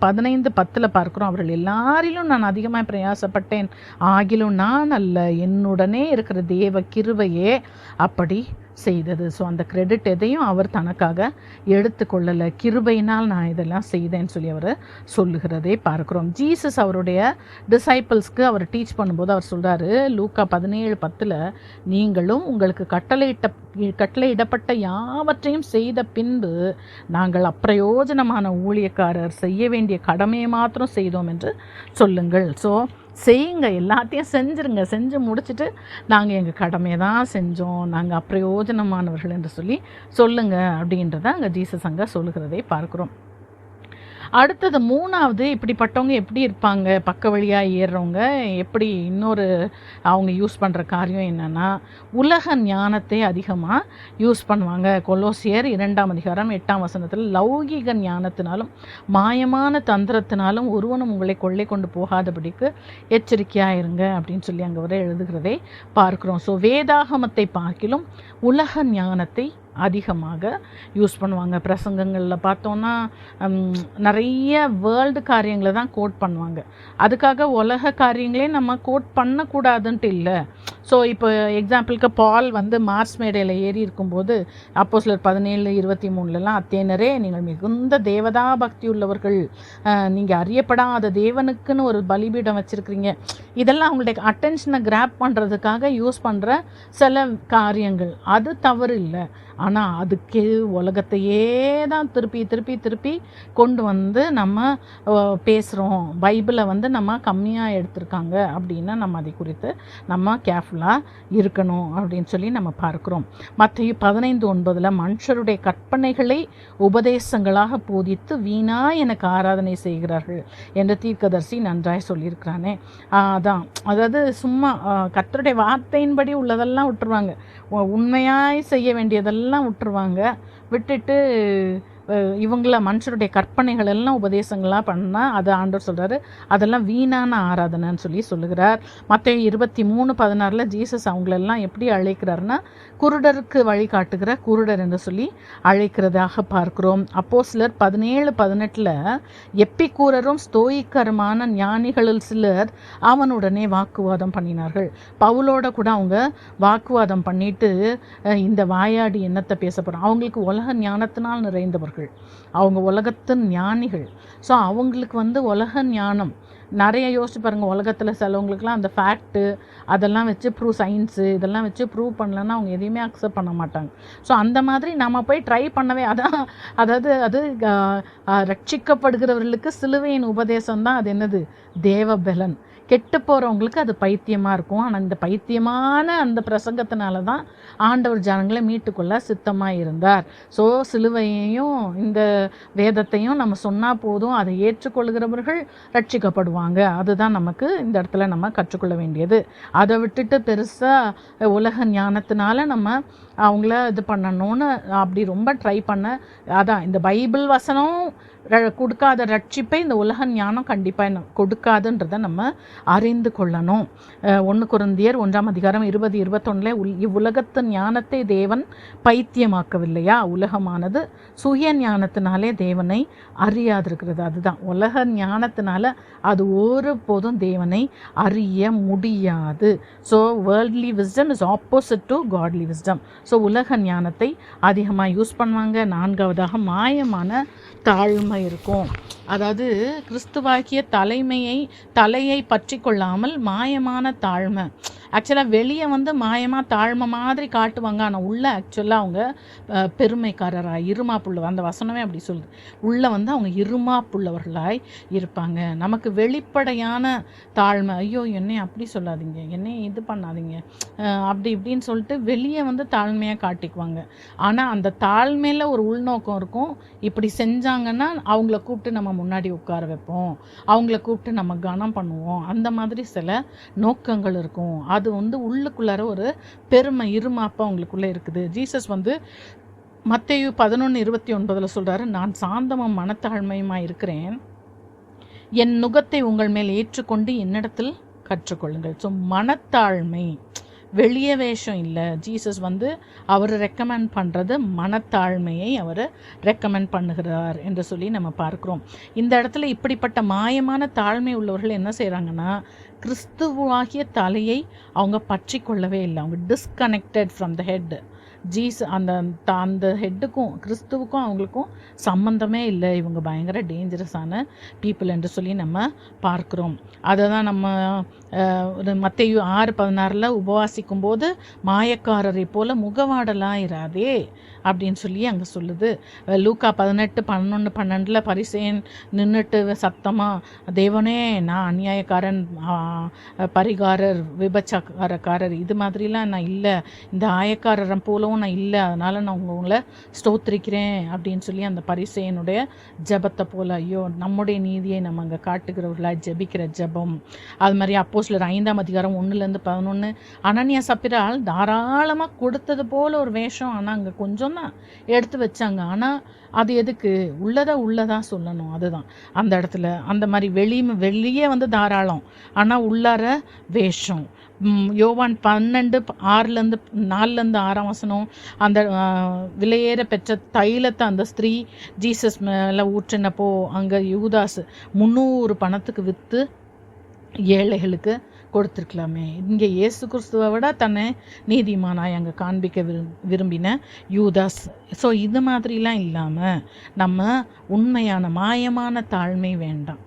15:10 பார்க்குறோம். அவர்கள் எல்லாரிலும் நான் அதிகமாக பிரயாசப்பட்டேன், ஆகிலும் நான் அல்ல, என்னுடனே இருக்கிற தேவ கிருபையே அப்படி செய்தது. ஸோ அந்த கிரெடிட் எதையும் அவர் தனக்காக எடுத்துக்கொள்ளலை, கிருபையினால் நான் இதெல்லாம் செய்தேன்னு சொல்லி அவர் சொல்லுகிறதே பார்க்குறோம். ஜீசஸ் அவருடைய டிசைபிள்ஸ்க்கு அவர் டீச் பண்ணும்போது அவர் சொல்கிறாரு, லூக்கா 17:10 நீங்களும் உங்களுக்கு கட்டளையிடப்பட்ட யாவற்றையும் செய்த பின்பு நாங்கள் அப்பிரயோஜனமான ஊழியக்காரர், செய்ய வேண்டிய கடமையை மாத்திரம் செய்தோம் என்று சொல்லுங்கள். ஸோ செய்யுங்க, எல்லாத்தையும் செஞ்சுருங்க, செஞ்சு முடிச்சுட்டு நாங்கள் எங்கள் கடமையை தான் செஞ்சோம், நாங்கள் அப்பிரயோஜனமானவர்கள் என்று சொல்லி சொல்லுங்கள் அப்படின்றத அங்கே ஜீசஸ் அங்கே சொல்லுகிறதை பார்க்குறோம். அடுத்தது 3வது, இப்படிப்பட்டவங்க எப்படி இருப்பாங்க, பக்க வழியாக ஏறுறவங்க எப்படி, இன்னொரு அவங்க யூஸ் பண்ணுற காரியம் என்னென்னா உலக ஞானத்தை அதிகமாக யூஸ் பண்ணுவாங்க. கொலோசியர் 2ஆம் அதிகாரம் 8ஆம் வசனத்தில் லௌகிக ஞானத்தினாலும் மாயமான தந்திரத்தினாலும் ஒருவனும் உங்களை கொள்ளை கொண்டு போகாதபடிக்கு எச்சரிக்கையாக இருங்க அப்படின்னு சொல்லி அங்கே வரை எழுதுகிறதை பார்க்குறோம். ஸோ வேதாகமத்தை பார்க்கிலும் உலக ஞானத்தை அதிகமாக யூஸ் பண்ணுவாங்க. பிரசங்கங்களில் பார்த்தோன்னா நிறைய வேர்ல்டு காரியங்களை தான் கோட் பண்ணுவாங்க. அதுக்காக உலக காரியங்களே நம்ம கோட் பண்ணக்கூடாதுன்ட்டு இல்லை. ஸோ இப்போ எக்ஸாம்பிளுக்கு பால் மார்ஸ் மேடையில் ஏறி இருக்கும்போது அப்போஸ்தலர் 17:23 அத்தேனரே நீங்கள் மிகுந்த தேவதா பக்தி உள்ளவர்கள், நீங்கள் அறியப்படாத தேவனுக்குன்னு ஒரு பலிபீடம் வச்சுருக்கிறீங்க, இதெல்லாம் அவங்களுடைய அட்டென்ஷனை கிராப் பண்ணுறதுக்காக யூஸ் பண்ணுற சில காரியங்கள். அது தவறு இல்லை. ஆனால் அதுக்கு உலகத்தையே தான் திருப்பி திருப்பி திருப்பி கொண்டு நம்ம பேசுகிறோம். பைபிளை நம்ம கம்மியாக எடுத்திருக்காங்க அப்படின்னா நம்ம அதை குறித்து நம்ம கேர்ஃபுல்லாக இருக்கணும் அப்படின்னு சொல்லி நம்ம பார்க்குறோம். மத்தேயு 15:9 மனுஷருடைய கற்பனைகளை உபதேசங்களாக போதித்து வீணா எனக்கு ஆராதனை செய்கிறார்கள் என்று தீர்க்கதரிசி நன்றாய் சொல்லியிருக்கிறானே. அதாவது சும்மா கர்த்தருடைய வார்த்தையின்படி உள்ளதெல்லாம் விட்டுருவாங்க, உண்மையாய் செய்ய வேண்டியதெல்லாம் விட்டுருவாங்க. விட்டுட்டு இவங்கள மனுஷருடைய கற்பனைகள் எல்லாம் உபதேசங்களாக பண்ணால் அது ஆண்டவர் சொல்கிறாரு அதெல்லாம் வீணான ஆராதனைன்னு சொல்லி சொல்லுகிறார். மத்தேயு 23:16 ஜீசஸ் அவங்களெல்லாம் எப்படி அழைக்கிறாருன்னா குருடருக்கு வழிகாட்டுகிற குருடர் என்று சொல்லி அழைக்கிறதாக பார்க்கிறோம். அப்போஸ்தலர் 17:18 எப்பிக்கூரரும் ஸ்தோயிக்கருமான ஞானிகளில் சிலர் அவனுடனே வாக்குவாதம் பண்ணினார்கள். பவுலோட கூட அவங்க வாக்குவாதம் பண்ணிட்டு இந்த வாயாடி என்னத்தை பேச போகிறோம். அவங்களுக்கு உலக ஞானத்தினால் நிறைந்தவர்கள், அவங்க உலகத்தின் ஞானிகள். ஸோ அவங்களுக்கு உலக ஞானம் நிறைய யோசிச்சு பாருங்கள். உலகத்தில் சிலவங்களுக்குலாம் அந்த ஃபேக்ட்டு அதெல்லாம் வச்சு சயின்ஸு இதெல்லாம் வச்சு ப்ரூவ் பண்ணலன்னா அவங்க எதையுமே அக்செப்ட் பண்ண மாட்டாங்க. ஸோ அந்த மாதிரி நம்ம போய் ட்ரை பண்ணவே அதாவது அது ரட்சிக்கப்படுகிறவர்களுக்கு சிலுவையின் உபதேசம் தான் அது என்னது தேவபலன். கெட்டு போகிறவங்களுக்கு அது பைத்தியமாக இருக்கும். ஆனால் இந்த பைத்தியமான அந்த பிரசங்கத்தினால தான் ஆண்டவர் ஜனங்களை மீட்டுக்கொள்ள சித்தமாக இருந்தார். ஸோ சிலுவையையும் இந்த வேதத்தையும் நம்ம சொன்னால் போதும், அதை ஏற்றுக்கொள்கிறவர்கள் ரட்சிக்கப்படுவாங்க. அதுதான் நமக்கு இந்த இடத்துல நம்ம கற்றுக்கொள்ள வேண்டியது. அதை விட்டுட்டு பெருசாக உலக ஞானத்தினால நம்ம அவங்கள இது பண்ணணும்னு அப்படி ரொம்ப ட்ரை பண்ண அதான் இந்த பைபிள் வசனம் கொடுக்காத ரட்சிப்பை இந்த உலக ஞானம் கண்டிப்பாக கொடுக்காதுன்றதை நம்ம அறிந்து கொள்ளணும். 1 கொரிந்தியர் 1:20-21 இவ்வுலகத்தின் ஞானத்தை தேவன் பைத்தியமாக்கவில்லையா, உலகமானது சுய ஞானத்தினாலே தேவனை அறியாதிருக்கிறது. அதுதான் உலக ஞானத்தினால அது ஒருபோதும் தேவனை அறிய முடியாது. So worldly wisdom is opposite to godly wisdom. So உலக ஞானத்தை அதிகமாக யூஸ் பண்ணுவாங்க. 4வதாக மாயமான தாழ்மை இருக்கும். அதாவது கிறிஸ்துவாகிய தலையை பற்றி கொள்ளாமல் மாயமான தாழ்மை. ஆக்சுவலாக வெளியே மாயமாக தாழ்மை மாதிரி காட்டுவாங்க, ஆனால் உள்ள ஆக்சுவலாக அவங்க பெருமைக்காரராக இருமாப்புள்ள, அந்த வசனமே அப்படி சொல்லுது, உள்ள அவங்க இருமாப்புள்ளவர்களாய் இருப்பாங்க. நமக்கு வெளிப்படையான தாழ்மை, ஐயோ என்னை அப்படி சொல்லாதீங்க, என்னை இது பண்ணாதீங்க அப்படி இப்படின்னு சொல்லிட்டு வெளியே தாழ்மையாக காட்டிக்குவாங்க. ஆனால் அந்த தாழ்மையில் ஒரு உள்நோக்கம் இருக்கும். இப்படி செஞ்சாங்கன்னா அவங்கள கூப்பிட்டு நம்ம முன்னாடி உட்கார வைப்போம், அவங்கள கூப்பிட்டு நம்ம கனம் பண்ணுவோம், அந்த மாதிரி சில நோக்கங்கள் இருக்கும். அது உள்ளுக்குள்ளார ஒரு பெருமை இருமாப்பா அவங்களுக்குள்ளே இருக்குது. ஜீசஸ் மத்தேயு 11:29 சொல்கிறாரு, நான் சாந்தமும் மனத்தாழ்மையுமா இருக்கிறேன், என் நுகத்தை உங்கள் மேல் ஏற்றுக்கொண்டு என்னிடத்தில் கற்றுக்கொள்ளுங்கள். ஸோ மனத்தாழ்மை, வெளியே வேஷம் இல்லை. ஜீசஸ் அவர் ரெக்கமெண்ட் பண்ணுறது மனத்தாழ்மையை அவர் ரெக்கமெண்ட் பண்ணுகிறார் என்று சொல்லி நம்ம பார்க்குறோம். இந்த இடத்துல இப்படிப்பட்ட மாயமான தாழ்மை உள்ளவர்கள் என்ன செய்கிறாங்கன்னா கிறிஸ்துவாகிய தலையை அவங்க பற்றி கொள்ளவே இல்லை. அவங்க டிஸ்கனெக்டட் ஃப்ரம் த ஹெட். அந்த ஹெட்டுக்கும் கிறிஸ்துவுக்கும் அவங்களுக்கும் சம்பந்தமே இல்லை. இவங்க பயங்கர டேஞ்சரஸான பீப்புள் என்று சொல்லி நம்ம பார்க்குறோம். அதை தான் நம்ம மத்தேயு 6:16 உபவாசிக்கும் போது மாயக்காரரை போல முகவாடலாயிராதே அப்படின்னு சொல்லி அங்கே சொல்லுது. லூக்கா 18:11-12 பரிசேயன் நின்றுட்டு சத்தமாக, தேவனே நான் அநியாயக்காரன், பரிகாரர், விபச்சாரக்காரர் இது மாதிரிலாம் நான் இல்லை, இந்த ஆயக்காரரை போலவும் நான் இல்லை, அதனால் நான் உங்களை ஸ்தோத்திரிக்கிறேன் அப்படின்னு சொல்லி அந்த பரிசேயனுடைய ஜபத்தை போல், ஐயோ நம்முடைய நீதியை நம்ம அங்கே காட்டுகிறவர்களாக ஜபிக்கிற ஜபம். அது மாதிரி அப்போஸ்தலர் 5:1-11 அனனியா சப்பிரால் தாராளமாக கொடுத்தது போல் ஒரு வேஷம், ஆனால் அங்கே கொஞ்சம் தான் எடுத்து வச்சாங்க. ஆனால் அது எதுக்கு, உள்ளதான் சொல்லணும். அதுதான் அந்த இடத்துல அந்த மாதிரி வெளியே தாராளம், ஆனால் உள்ளார வேஷம். யோவான் 12:4-6 அந்த விலையேற பெற்ற தைலத்தை அந்த ஸ்திரீ ஜீசஸ் மேலே ஊற்றினப்போ அங்கே யூதாஸ் 300 பணத்துக்கு விற்று ஏழைகளுக்கு கொடுத்துருக்கலாமே. இங்கே இயேசு கிறிஸ்துவை விட தன்னை நீதிமானாய் அங்கே காண்பிக்க விரும்பின யூதாஸ். ஸோ இது மாதிரிலாம் இல்லாமல் நம்ம உண்மையான மாயமான தாழ்மை வேண்டாம்.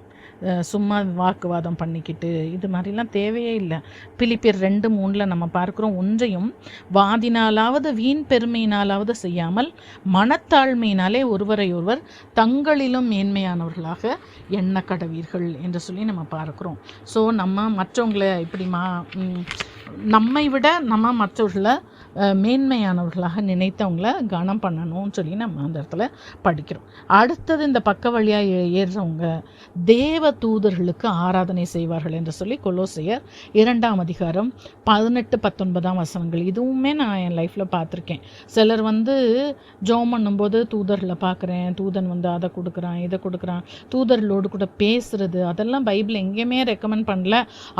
சும்மா வாக்குவாதம் பண்ணிக்கிட்டு இது மாதிரிலாம் தேவையே இல்லை. பிலிப்பியர் 2:3 நம்ம பார்க்குறோம், ஒன்றையும் வாதினாலாவது வீண் பெருமையினாலாவது செய்யாமல் மனத்தாழ்மையினாலே ஒருவரை ஒருவர் தங்களிலும் மேன்மையானவர்களாக எண்ண கடவீர்கள் என்று சொல்லி நம்ம பார்க்குறோம். ஸோ நம்ம மற்றவங்களை இப்படி நம்மை விட நம்ம மற்றவர்களை மேன்மையானவர்களாக நினைத்தவங்கள கனம் பண்ணணும்னு சொல்லி நம்ம அந்த இடத்துல படிக்கிறோம். அடுத்தது இந்த பக்க வழியாக ஏறுறவங்க தேவ தூதர்களுக்கு ஆராதனை செய்வார்கள் என்று சொல்லி கொலோசையர் 2ஆம் அதிகாரம் 18-19 வசனங்கள். இதுவுமே நான் என் லைஃப்பில் பார்த்துருக்கேன். சிலர் ஜெபம் பண்ணும்போது தூதர்களை பார்க்குறேன், தூதன் அதை கொடுக்குறான் இதை கொடுக்குறான், தூதர்களோடு கூட பேசுறது, அதெல்லாம் பைபிள் எங்கேயுமே ரெக்கமெண்ட் பண்ணல.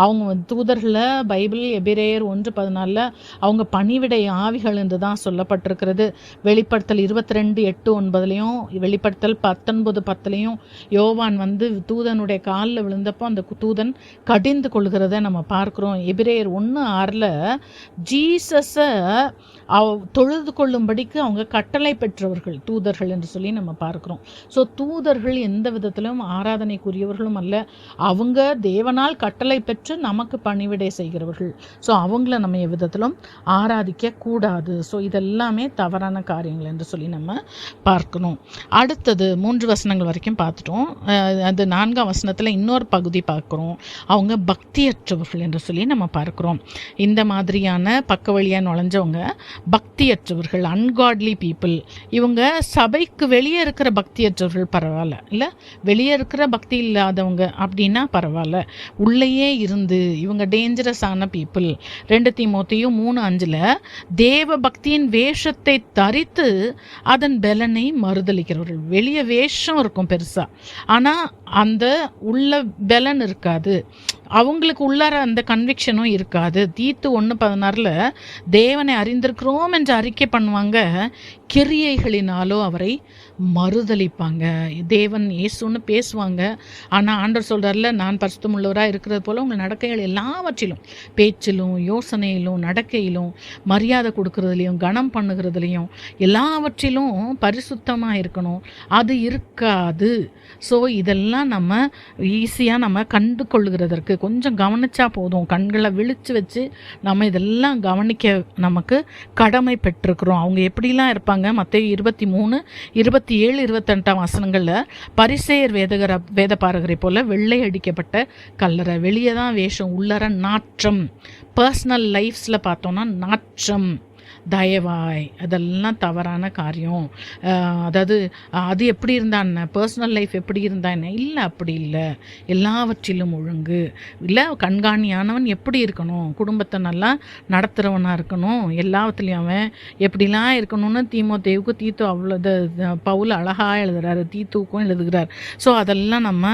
அவங்க தூதர்களை பைபிள் எபிரேயர் 1:14 அவங்க பணிவிடை ஆவிகள் என்று தான் சொல்லப்பட்டிருக்கிறது. வெளிப்படுத்தல் 22:8-9 வெளிப்படுத்தல் 19:10 யோவான் தூதனுடைய காலில் விழுந்தப்போ அந்த தூதன் கடிந்து கொள்கிறத நம்ம பார்க்கிறோம். எபிரேயர் 1:6 ஜீசஸை தொழுது கொள்ளும்படிக்கு அவங்க கட்டளை பெற்றவர்கள் தூதர்கள் என்று சொல்லி நம்ம பார்க்கிறோம். ஸோ தூதர்கள் எந்த விதத்திலும் ஆராதனைக்குரியவர்களும் அல்ல, அவங்க தேவனால் கட்டளை பெற்று நமக்கு பணிவிடை செய்கிறவர்கள். ஸோ அவங்கள நம்ம எவ்விதத்திலும் ஆராதிக்க கூடாது. ஸோ இதெல்லாமே தவறான காரியங்கள் என்று சொல்லி நம்ம பார்க்கணும். அடுத்தது 3 வசனங்கள் வரைக்கும் பார்த்துட்டோம். அது 4ஆம் வசனத்தில் இன்னொரு பகுதி பார்க்குறோம். அவங்க பக்தியற்றவர்கள் என்று சொல்லி நம்ம பார்க்குறோம். இந்த மாதிரியான பக்க வழியாக நுழைஞ்சவங்க பக்தியற்றவர்கள், அன்காட்லி பீப்புள். இவங்க சபைக்கு வெளியே இருக்கிற பக்தியற்றவர்கள் பரவாயில்ல, இல்லை வெளியே இருக்கிற பக்தி இல்லாதவங்க அப்படின்னா பரவாயில்ல, உள்ளேயே இருந்து இவங்க டேஞ்சரஸான பீப்புள். 2 தீமோத்தேயு 3:5 தேவ பக்தியின் வேஷத்தை தரித்து அதன் பலனை மறுதளிக்கிறவர்கள். வெளியே வேஷம் இருக்கும் பெருசா, ஆனால் அந்த உள்ள பலன் இருக்காது, அவங்களுக்கு உள்ளார அந்த கன்விக்ஷனும் இருக்காது. தீத்து 1:16 தேவனை அறிந்திருக்கிறோம் என்று அறிக்கை பண்ணுவாங்க, கிரியைகளினாலோ அவரை மறுதளிப்பாங்க. தேவன் இயேசுன்னு பேசுவாங்க, ஆனால் ஆண்டவர் சொல்கிறார்ல, நான் பரிசுத்தமுள்ளவராக இருக்கிறது போல் உங்கள் நடக்கைகள் எல்லாவற்றிலும், பேச்சிலும் யோசனையிலும் நடக்கையிலும் மரியாதை கொடுக்கறதுலையும் கனம் பண்ணுகிறதுலையும் எல்லாவற்றிலும் பரிசுத்தமாக இருக்கணும். அது இருக்காது. ஸோ இதெல்லாம் நம்ம ஈஸியாக நம்ம கண்டு கொள்ளுகிறதற்கு கொஞ்சம் கவனிச்சா போதும். கண்களை விழித்து வச்சு நம்ம இதெல்லாம் கவனிக்க நமக்கு கடமை பெற்றிருக்கிறோம். அவங்க எப்படிலாம் இருப்பாங்க? மத்தேயு 23, 27, 28 வசனங்களில் பரிசேயர் வேத பாரகரை போல வெள்ளை அடிக்கப்பட்ட கல்லறை, வெளியே தான் வேஷம், உள்ளர நாற்றம். பர்சனல் லைஃப்ஸில் பார்த்தோன்னா நாற்றம், தயவாய், அதெல்லாம் தவறான காரியம். அதாவது அது எப்படி இருந்தான்னு, பர்சனல் லைஃப் எப்படி இருந்தான்னு இல்லை, அப்படி இல்லை. எல்லாவற்றிலும் ஒழுங்கு இல்லை. கண்காணியானவன் எப்படி இருக்கணும்? குடும்பத்தை நல்லா நடத்துகிறவனாக இருக்கணும். எல்லாவற்றுலையும் அவன் எப்படிலாம் இருக்கணும்னு தீமோத்தேயுக்கு தீத்து அவ்வளோ பவுல் அழகாக எழுதுகிறாரு, தீத்துக்கும் எழுதுகிறார். ஸோ அதெல்லாம் நம்ம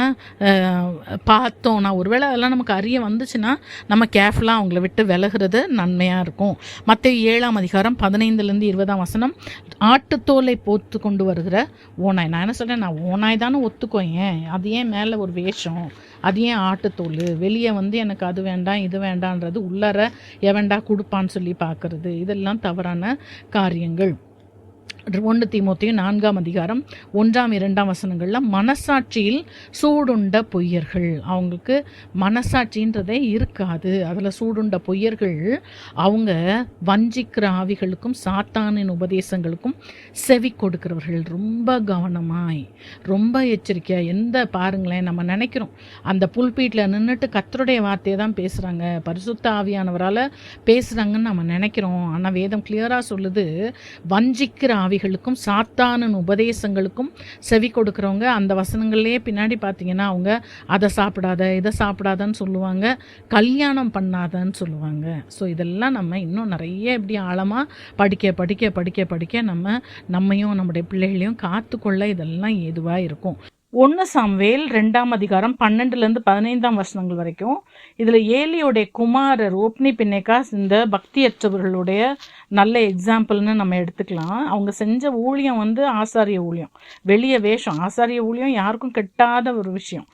பார்த்தோம்னா, ஒருவேளை அதெல்லாம் நமக்கு அறிய வந்துச்சுன்னா நம்ம கேர்ஃபுல்லாக அவங்கள விட்டு விலகிறது நன்மையாக இருக்கும். மத்தேயு 7ஆம் அதிகாரம் 15-20 வசனம், ஆட்டுத்தோலை போத்து கொண்டு வருகிற ஓனாய். நான் என்ன சொல்கிறேன், நான் ஓனாய் தானே ஒத்துக்கோயேன், அது ஏன் மேலே ஒரு வேஷம், அது ஏன் ஆட்டுத்தோல்? வெளியே எனக்கு அது வேண்டாம் இது வேண்டான்றது, உள்ளார எவன்டா கொடுப்பான்னு சொல்லி பார்க்கறது, இதெல்லாம் தவறான காரியங்கள். 1 தீமோத்தேயு 4ஆம் அதிகாரம் 1-2 வசனங்களில் மனசாட்சியில் சூடுண்ட பொய்யர்கள். அவங்களுக்கு மனசாட்சின்றதே இருக்காது, அதில் சூடுண்ட பொய்யர்கள். அவங்க வஞ்சிக்கிற ஆவிகளுக்கும் சாத்தானின் உபதேசங்களுக்கும் செவி கொடுக்கிறவர்கள். ரொம்ப கவனமாய், ரொம்ப எச்சரிக்கையாக. பாருங்களேன், நம்ம நினைக்கிறோம் அந்த புல்பீட்டில் நின்றுட்டு கர்த்தருடைய வார்த்தையை தான் பேசுகிறாங்க, பரிசுத்த ஆவியானவரால் பேசுகிறாங்கன்னு நம்ம நினைக்கிறோம். ஆனால் வேதம் கிளியராக சொல்லுது, வஞ்சிக்கிற ஆவிகளுக்கும் சாத்தானின் உபதேசங்களுக்கும் செவி கொடுக்குறவங்க. அந்த வசனங்கள்லேயே பின்னாடி பார்த்தீங்கன்னா அவங்க அதை சாப்பிடாத இதை சாப்பிடாதன்னு சொல்லுவாங்க, கல்யாணம் பண்ணாதன்னு சொல்லுவாங்க. ஸோ இதெல்லாம் நம்ம இன்னும் நிறைய இப்படி ஆழமாக படிக்க படிக்க படிக்க படிக்க நம்மையும் நம்முடைய பிள்ளைகளையும் காத்துக்கொள்ள இதெல்லாம் ஏதுவாக இருக்கும். 1 சாமுவேல் 2ஆம் அதிகாரம் 12-15 வசனங்கள் வரைக்கும் இதில் ஏலியோடைய குமாரர் ஒப்னி பின்னேகாஸ் இந்த பக்தியற்றவர்களுடைய நல்ல எக்ஸாம்பிள்னு நம்ம எடுத்துக்கலாம். அவங்க செஞ்ச ஊழியம் ஆசாரிய ஊழியம், வெளிய வேஷம். ஆசாரிய ஊழியம் யாருக்கும் கெட்டாத ஒரு விஷயம்,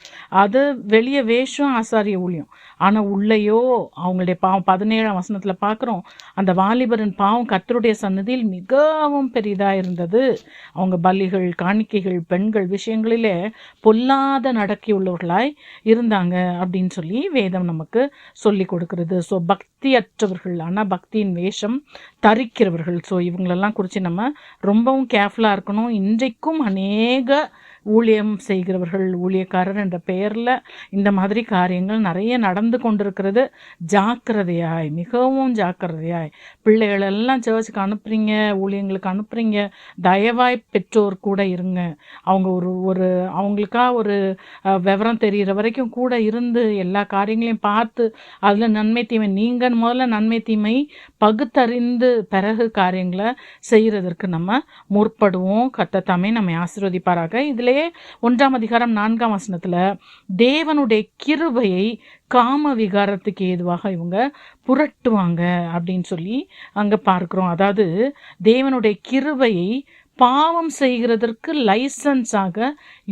அது வெளிய வேஷம் ஆசாரிய ஊழியம். ஆனால் உள்ளேயோ அவங்களுடைய பாவம். 17ஆம் வசனத்தில் பார்க்குறோம், அந்த வாலிபரின் பாவம் கர்த்தருடைய சந்நிதியில் மிகவும் பெரிதாக இருந்தது. அவங்க பலிகள், காணிக்கைகள், பெண்கள் விஷயங்களிலே பொல்லாத நடக்கையுள்ளவர்களாய் இருந்தாங்க அப்படின்னு சொல்லி வேதம் நமக்கு சொல்லி கொடுக்கிறது. ஸோ பக்தியற்றவர்கள், ஆனால் பக்தியின் வேஷம் தரிக்கிறவர்கள். ஸோ இவங்களெல்லாம் குறித்து நம்ம ரொம்பவும் கேர்ஃபுல்லாக இருக்கணும். இன்றைக்கும் அநேக ஊழியம் செய்கிறவர்கள், ஊழியக்காரர் என்ற பெயரில் இந்த மாதிரி காரியங்கள் நிறைய நடந்து கொண்டிருக்கிறது. ஜாக்கிரதையாய், மிகவும் ஜாக்கிரதையாய். பிள்ளைகள் எல்லாம் சர்ச்சுக்கு அனுப்புறீங்க, ஊழியங்களுக்கு அனுப்புறீங்க, தயவாய் பெற்றோர் கூட இருங்க. அவங்க ஒரு அவங்களுக்காக ஒரு விவரம் தெரிகிற வரைக்கும் கூட இருந்து எல்லா காரியங்களையும் பார்த்து அதில் நன்மை தீமை, நீங்கள் முதல்ல நன்மை தீமை பகுத்தறிந்து பிறகு காரியங்களை செய்கிறதற்கு நம்ம முற்படுவோம். கர்த்தர் நம்மை ஆசீர்வதிப்பாராக. இதிலேயே 1ஆம் அதிகாரம் 4ஆம் வசனத்தில் தேவனுடைய கிருபையை காம விகாரத்துக்கு ஏதுவாக இவங்க புரட்டுவாங்க அப்படின்னு சொல்லி அங்கே பார்க்குறோம். அதாவது தேவனுடைய கிருபையை பாவம் செய்கிறதற்கு லைசன்ஸாக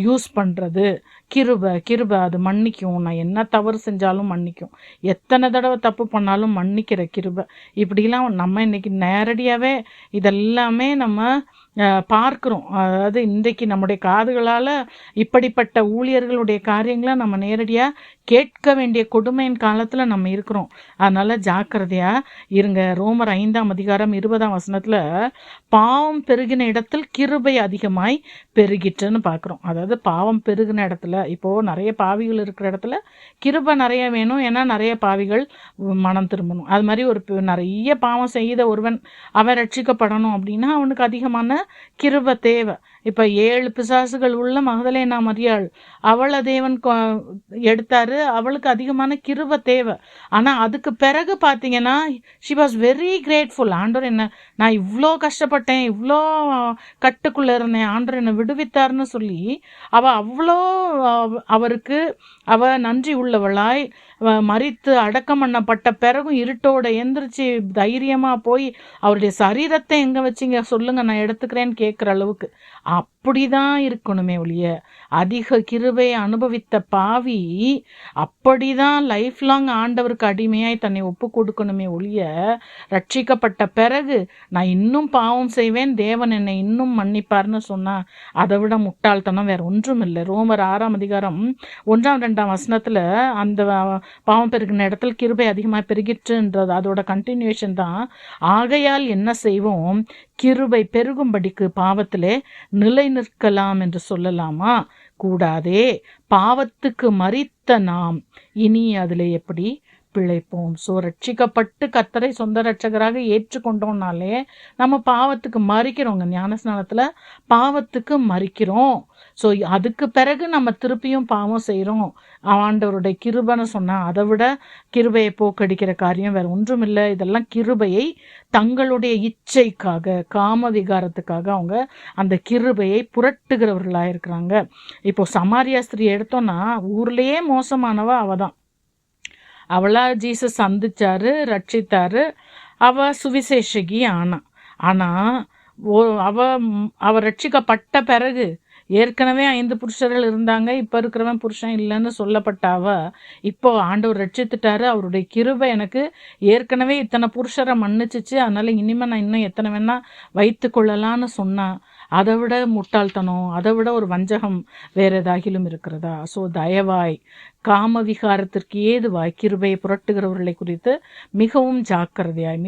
யூஸ் பண்ணுறது. கிருபை அது மன்னிக்கும். நான் என்ன தவறு செஞ்சாலும் மன்னிக்கும், எத்தனை தடவை தப்பு பண்ணாலும் மன்னிக்கிற கிருபை. இப்படிலாம் நம்ம இன்னைக்கு நேரடியாகவே இதெல்லாமே நம்ம பார்க்குறோம். அதாவது இன்றைக்கு நம்முடைய காதுகளால் இப்படிப்பட்ட ஊழியர்களுடைய காரியங்களை நம்ம நேரடியாக கேட்க வேண்டிய கொடுமையின் காலத்தில் நம்ம இருக்கிறோம். அதனால் ஜாக்கிரதையாக இருங்க. ரோமர் 5ஆம் அதிகாரம் 20ஆம் வசனத்தில் பாவம் பெருகின இடத்தில் கிருபை அதிகமாய் பெருகிட்டுன்னு பார்க்குறோம். அதாவது பாவம் பெருகின இடத்துல, இப்போது நிறைய பாவிகள் இருக்கிற இடத்துல கிருபை நிறைய வேணும். ஏன்னா நிறைய பாவிகள் மனம் திரும்பணும். அது மாதிரி நிறைய பாவம் செய்த ஒருவன் அவன் ரட்சிக்கப்படணும் அப்படின்னா அவனுக்கு அதிகமான கிருபை தேவை. இப்போ 7 பிசாசுகள் உள்ள மகதலேனா மரியாள், அவளை தேவன் எடுத்தாரு. அவளுக்கு அதிகமான கிருபை தேவை. ஆனால் அதுக்கு பிறகு பார்த்தீங்கன்னா ஷி வாஸ் வெரி கிரேட்ஃபுல். ஆண்டவர் என்ன, நான் இவ்வளோ கஷ்டப்பட்டேன், இவ்வளோ கட்டுக்குள்ளே இருந்தேன், ஆண்டவர் என்னை விடுவித்தார்னு சொல்லி அவ்வளோ அவருக்கு நன்றி உள்ளவளாய் மரித்து அடக்கம் பண்ணப்பட்ட பிறகும் இருட்டோட எந்திரிச்சு தைரியமாக போய் அவருடைய சரீரத்தை எங்கே வச்சிங்க சொல்லுங்க, நான் எடுத்துக்கிறேன்னு கேட்குற அளவுக்கு அப்படிதான் இருக்கணுமே ஒழிய, அதிக கிருபையை அனுபவித்த பாவி அப்படிதான் லைஃப் லாங் ஆண்டவருக்கு அடிமையாய் தன்னை ஒப்பு கொடுக்கணுமே ஒழிய, ரட்சிக்கப்பட்ட பிறகு நான் இன்னும் பாவம் செய்வேன், தேவன் என்னை இன்னும் மன்னிப்பார்னு சொன்னா அதை விட முட்டாள்தனம் வேற ஒன்றும் இல்லை. ரோமர் 6ஆம் அதிகாரம் 1ஆம் 2ஆம் வசனத்தில் அந்த பாவம் பெருகின இடத்துல கிருபை அதிகமாக பெருகிற்றுன்றது அதோட கண்டினியூஷன் தான். ஆகையால் என்ன செய்வோம், கிருபை பெருகும்படிக்கு பாவத்திலே நிலை நிற்கலாம் என்று சொல்லலாமா? கூடாதே. பாவத்துக்கு மரித்த நாம் இனி அதில் எப்படி பிழைப்போம்? ஸோ ரட்சிக்கப்பட்டு கர்த்தரை சொந்த ரட்சகராக ஏற்றுக்கொண்டோம்னாலே நம்ம பாவத்துக்கு மறிக்கிறோங்க. ஞானஸ்நானத்தில் பாவத்துக்கு மறிக்கிறோம். ஸோ அதுக்கு பிறகு நம்ம திருப்பியும் பாவம் செய்கிறோம். ஆண்டவருடைய கிருபைன்னு சொன்னால் அதை விட கிருபையை போக்கடிக்கிற காரியம் வேறு ஒன்றும் இல்லை. இதெல்லாம் கிருபையை தங்களுடைய இச்சைக்காக, காம விகாரத்துக்காக அவங்க அந்த கிருபையை புரட்டுகிறவர்களாக இருக்கிறாங்க. இப்போ சமாரியா ஸ்திரீ எடுத்தோன்னா ஊர்லேயே மோசமானவ அவ தான். அவளா ஜீசஸ் சந்திச்சாரு, ரட்சித்தாரு, அவ சுவிசேஷகி ஆனா. ஆனால் அவ ரட்சிக்கப்பட்ட பிறகு ஏற்கனவே 5 புருஷர்கள் இருந்தாங்க, இப்போ இருக்கிறவன் புருஷன் இல்லைன்னு சொல்லப்பட்ட இப்போ ஆண்டவர் ரட்சித்துட்டாரு, அவருடைய கிருபை எனக்கு ஏற்கனவே இத்தனை புருஷரை மன்னிச்சிச்சு, அதனால இனிமேல் நான் இன்னும் எத்தனை வேணா வைத்து கொள்ளலான்னு சொன்னா அதை விட முட்டாள்தனம், அதை விட ஒரு வஞ்சகம் வேற ஏதாகிலும் இருக்கிறதா? ஸோ தயவாய் காம விகாரத்திற்கு ஏதுவாய் கிருபையை புரட்டுகிறவர்களை குறித்து மிகவும் ஜாக்கிரதையாய்.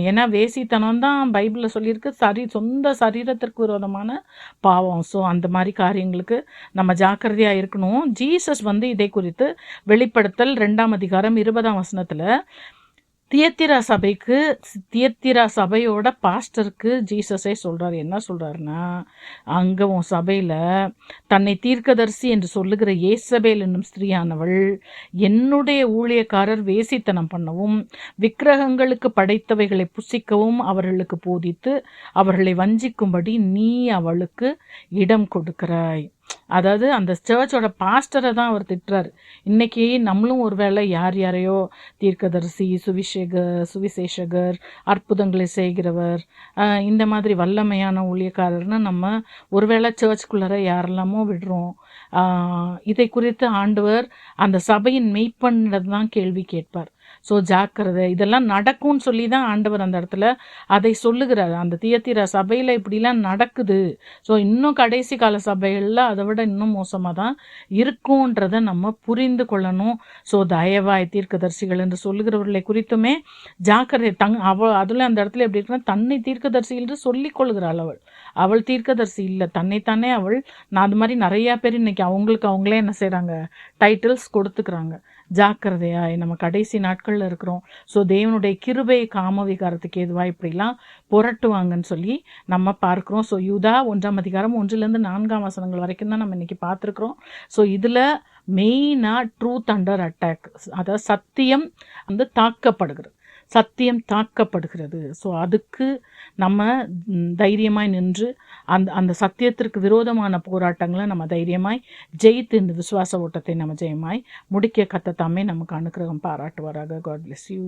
ஏன்னா வேசித்தனம் தான் பைபிளில் சொல்லியிருக்கு, சொந்த சரீரத்திற்கு விரோதமான பாவம். ஸோ அந்த மாதிரி காரியங்களுக்கு நம்ம ஜாக்கிரதையாக இருக்கணும். ஜீசஸ் இதை குறித்து வெளிப்படுத்தல் 2ஆம் அதிகாரம் 20ஆம் வசனத்தில் தியத்திரா சபையோட பாஸ்டருக்கு ஜீசஸே சொல்கிறார். என்ன சொல்கிறாருன்னா, அங்கே உன் சபையில் தன்னை தீர்க்கதரிசி என்று சொல்லுகிற ஏசபேல் என்னும் ஸ்திரீயானவள் என்னுடைய ஊழியக்காரர் வேசித்தனம் பண்ணவும் விக்கிரகங்களுக்கு படைத்தவைகளை புசிக்கவும் அவர்களுக்கு போதித்து அவர்களை வஞ்சிக்கும்படி நீ அவளுக்கு இடம் கொடுக்கிறாய். அதாவது அந்த சர்ச்சோட பாஸ்டரை தான் அவர் திட்டுறாரு. இன்னைக்கு நம்மளும் ஒருவேளை யாரையோ தீர்க்கதரிசி, சுவிசேஷகர், அற்புதங்களை செய்கிறவர், இந்த மாதிரி வல்லமையான ஊழியக்காரர்னு நம்ம ஒருவேளை சர்ச்சுக்குள்ளார யாரெல்லாமோ விடுறோம். இதை குறித்து ஆண்டவர் அந்த சபையின் மெய்ப்பனிடம் தான் கேள்வி கேட்பார். ஸோ ஜாக்கிரதை, இதெல்லாம் நடக்கும்னு சொல்லி தான் ஆண்டவர் அந்த இடத்துல அதை சொல்லுகிறார். அந்த தியத்திரா சபையில் இப்படிலாம் நடக்குது, ஸோ இன்னும் கடைசி கால சபைகளில் அதை விட இன்னும் மோசமாக தான் இருக்கும்ன்றதை நம்ம புரிந்து கொள்ளணும். ஸோ தயவாய் தீர்க்கதரிசிகள் என்று சொல்லுகிறவர்களை குறித்துமே ஜாக்கிரதை. அதில் அந்த இடத்துல எப்படி இருக்குன்னா, தன்னை தீர்க்கதரிசி என்று சொல்லிக் கொள்கிறாள் அவள் தீர்க்கதரிசி இல்லை, தன்னைத்தானே அவள். நான் அது மாதிரி நிறையா பேர் இன்னைக்கு அவங்களே என்ன செய்கிறாங்க, டைட்டில்ஸ் கொடுத்துக்கிறாங்க. ஜாக்கிரதையாய், நம்ம கடைசி நாட்களில் இருக்கிறோம். ஸோ தேவனுடைய கிருபை காம விகாரத்துக்கு எதுவாக இப்படிலாம் புரட்டுவாங்கன்னு சொல்லி நம்ம பார்க்குறோம். ஸோ யூதா 1ஆம் அதிகாரம் 1-4 வசனங்கள் வரைக்கும் தான் நம்ம இன்னைக்கு பார்த்துருக்குறோம். ஸோ இதில் மெயினாக ட்ரூத் அண்டர் அட்டாக், அதாவது சத்தியம் வந்து தாக்கப்படுகிறது. ஸோ அதுக்கு நம்ம தைரியமாய் நின்று அந்த சத்தியத்திற்கு விரோதமான போராட்டங்களை நம்ம தைரியமாய் ஜெயித்து இந்த விசுவாச ஓட்டத்தை நம்ம ஜெயமாய் முடிக்க கர்த்தர் தாமே நமக்கு அனுக்கிரகம் பாராட்டுவாராக. God bless you.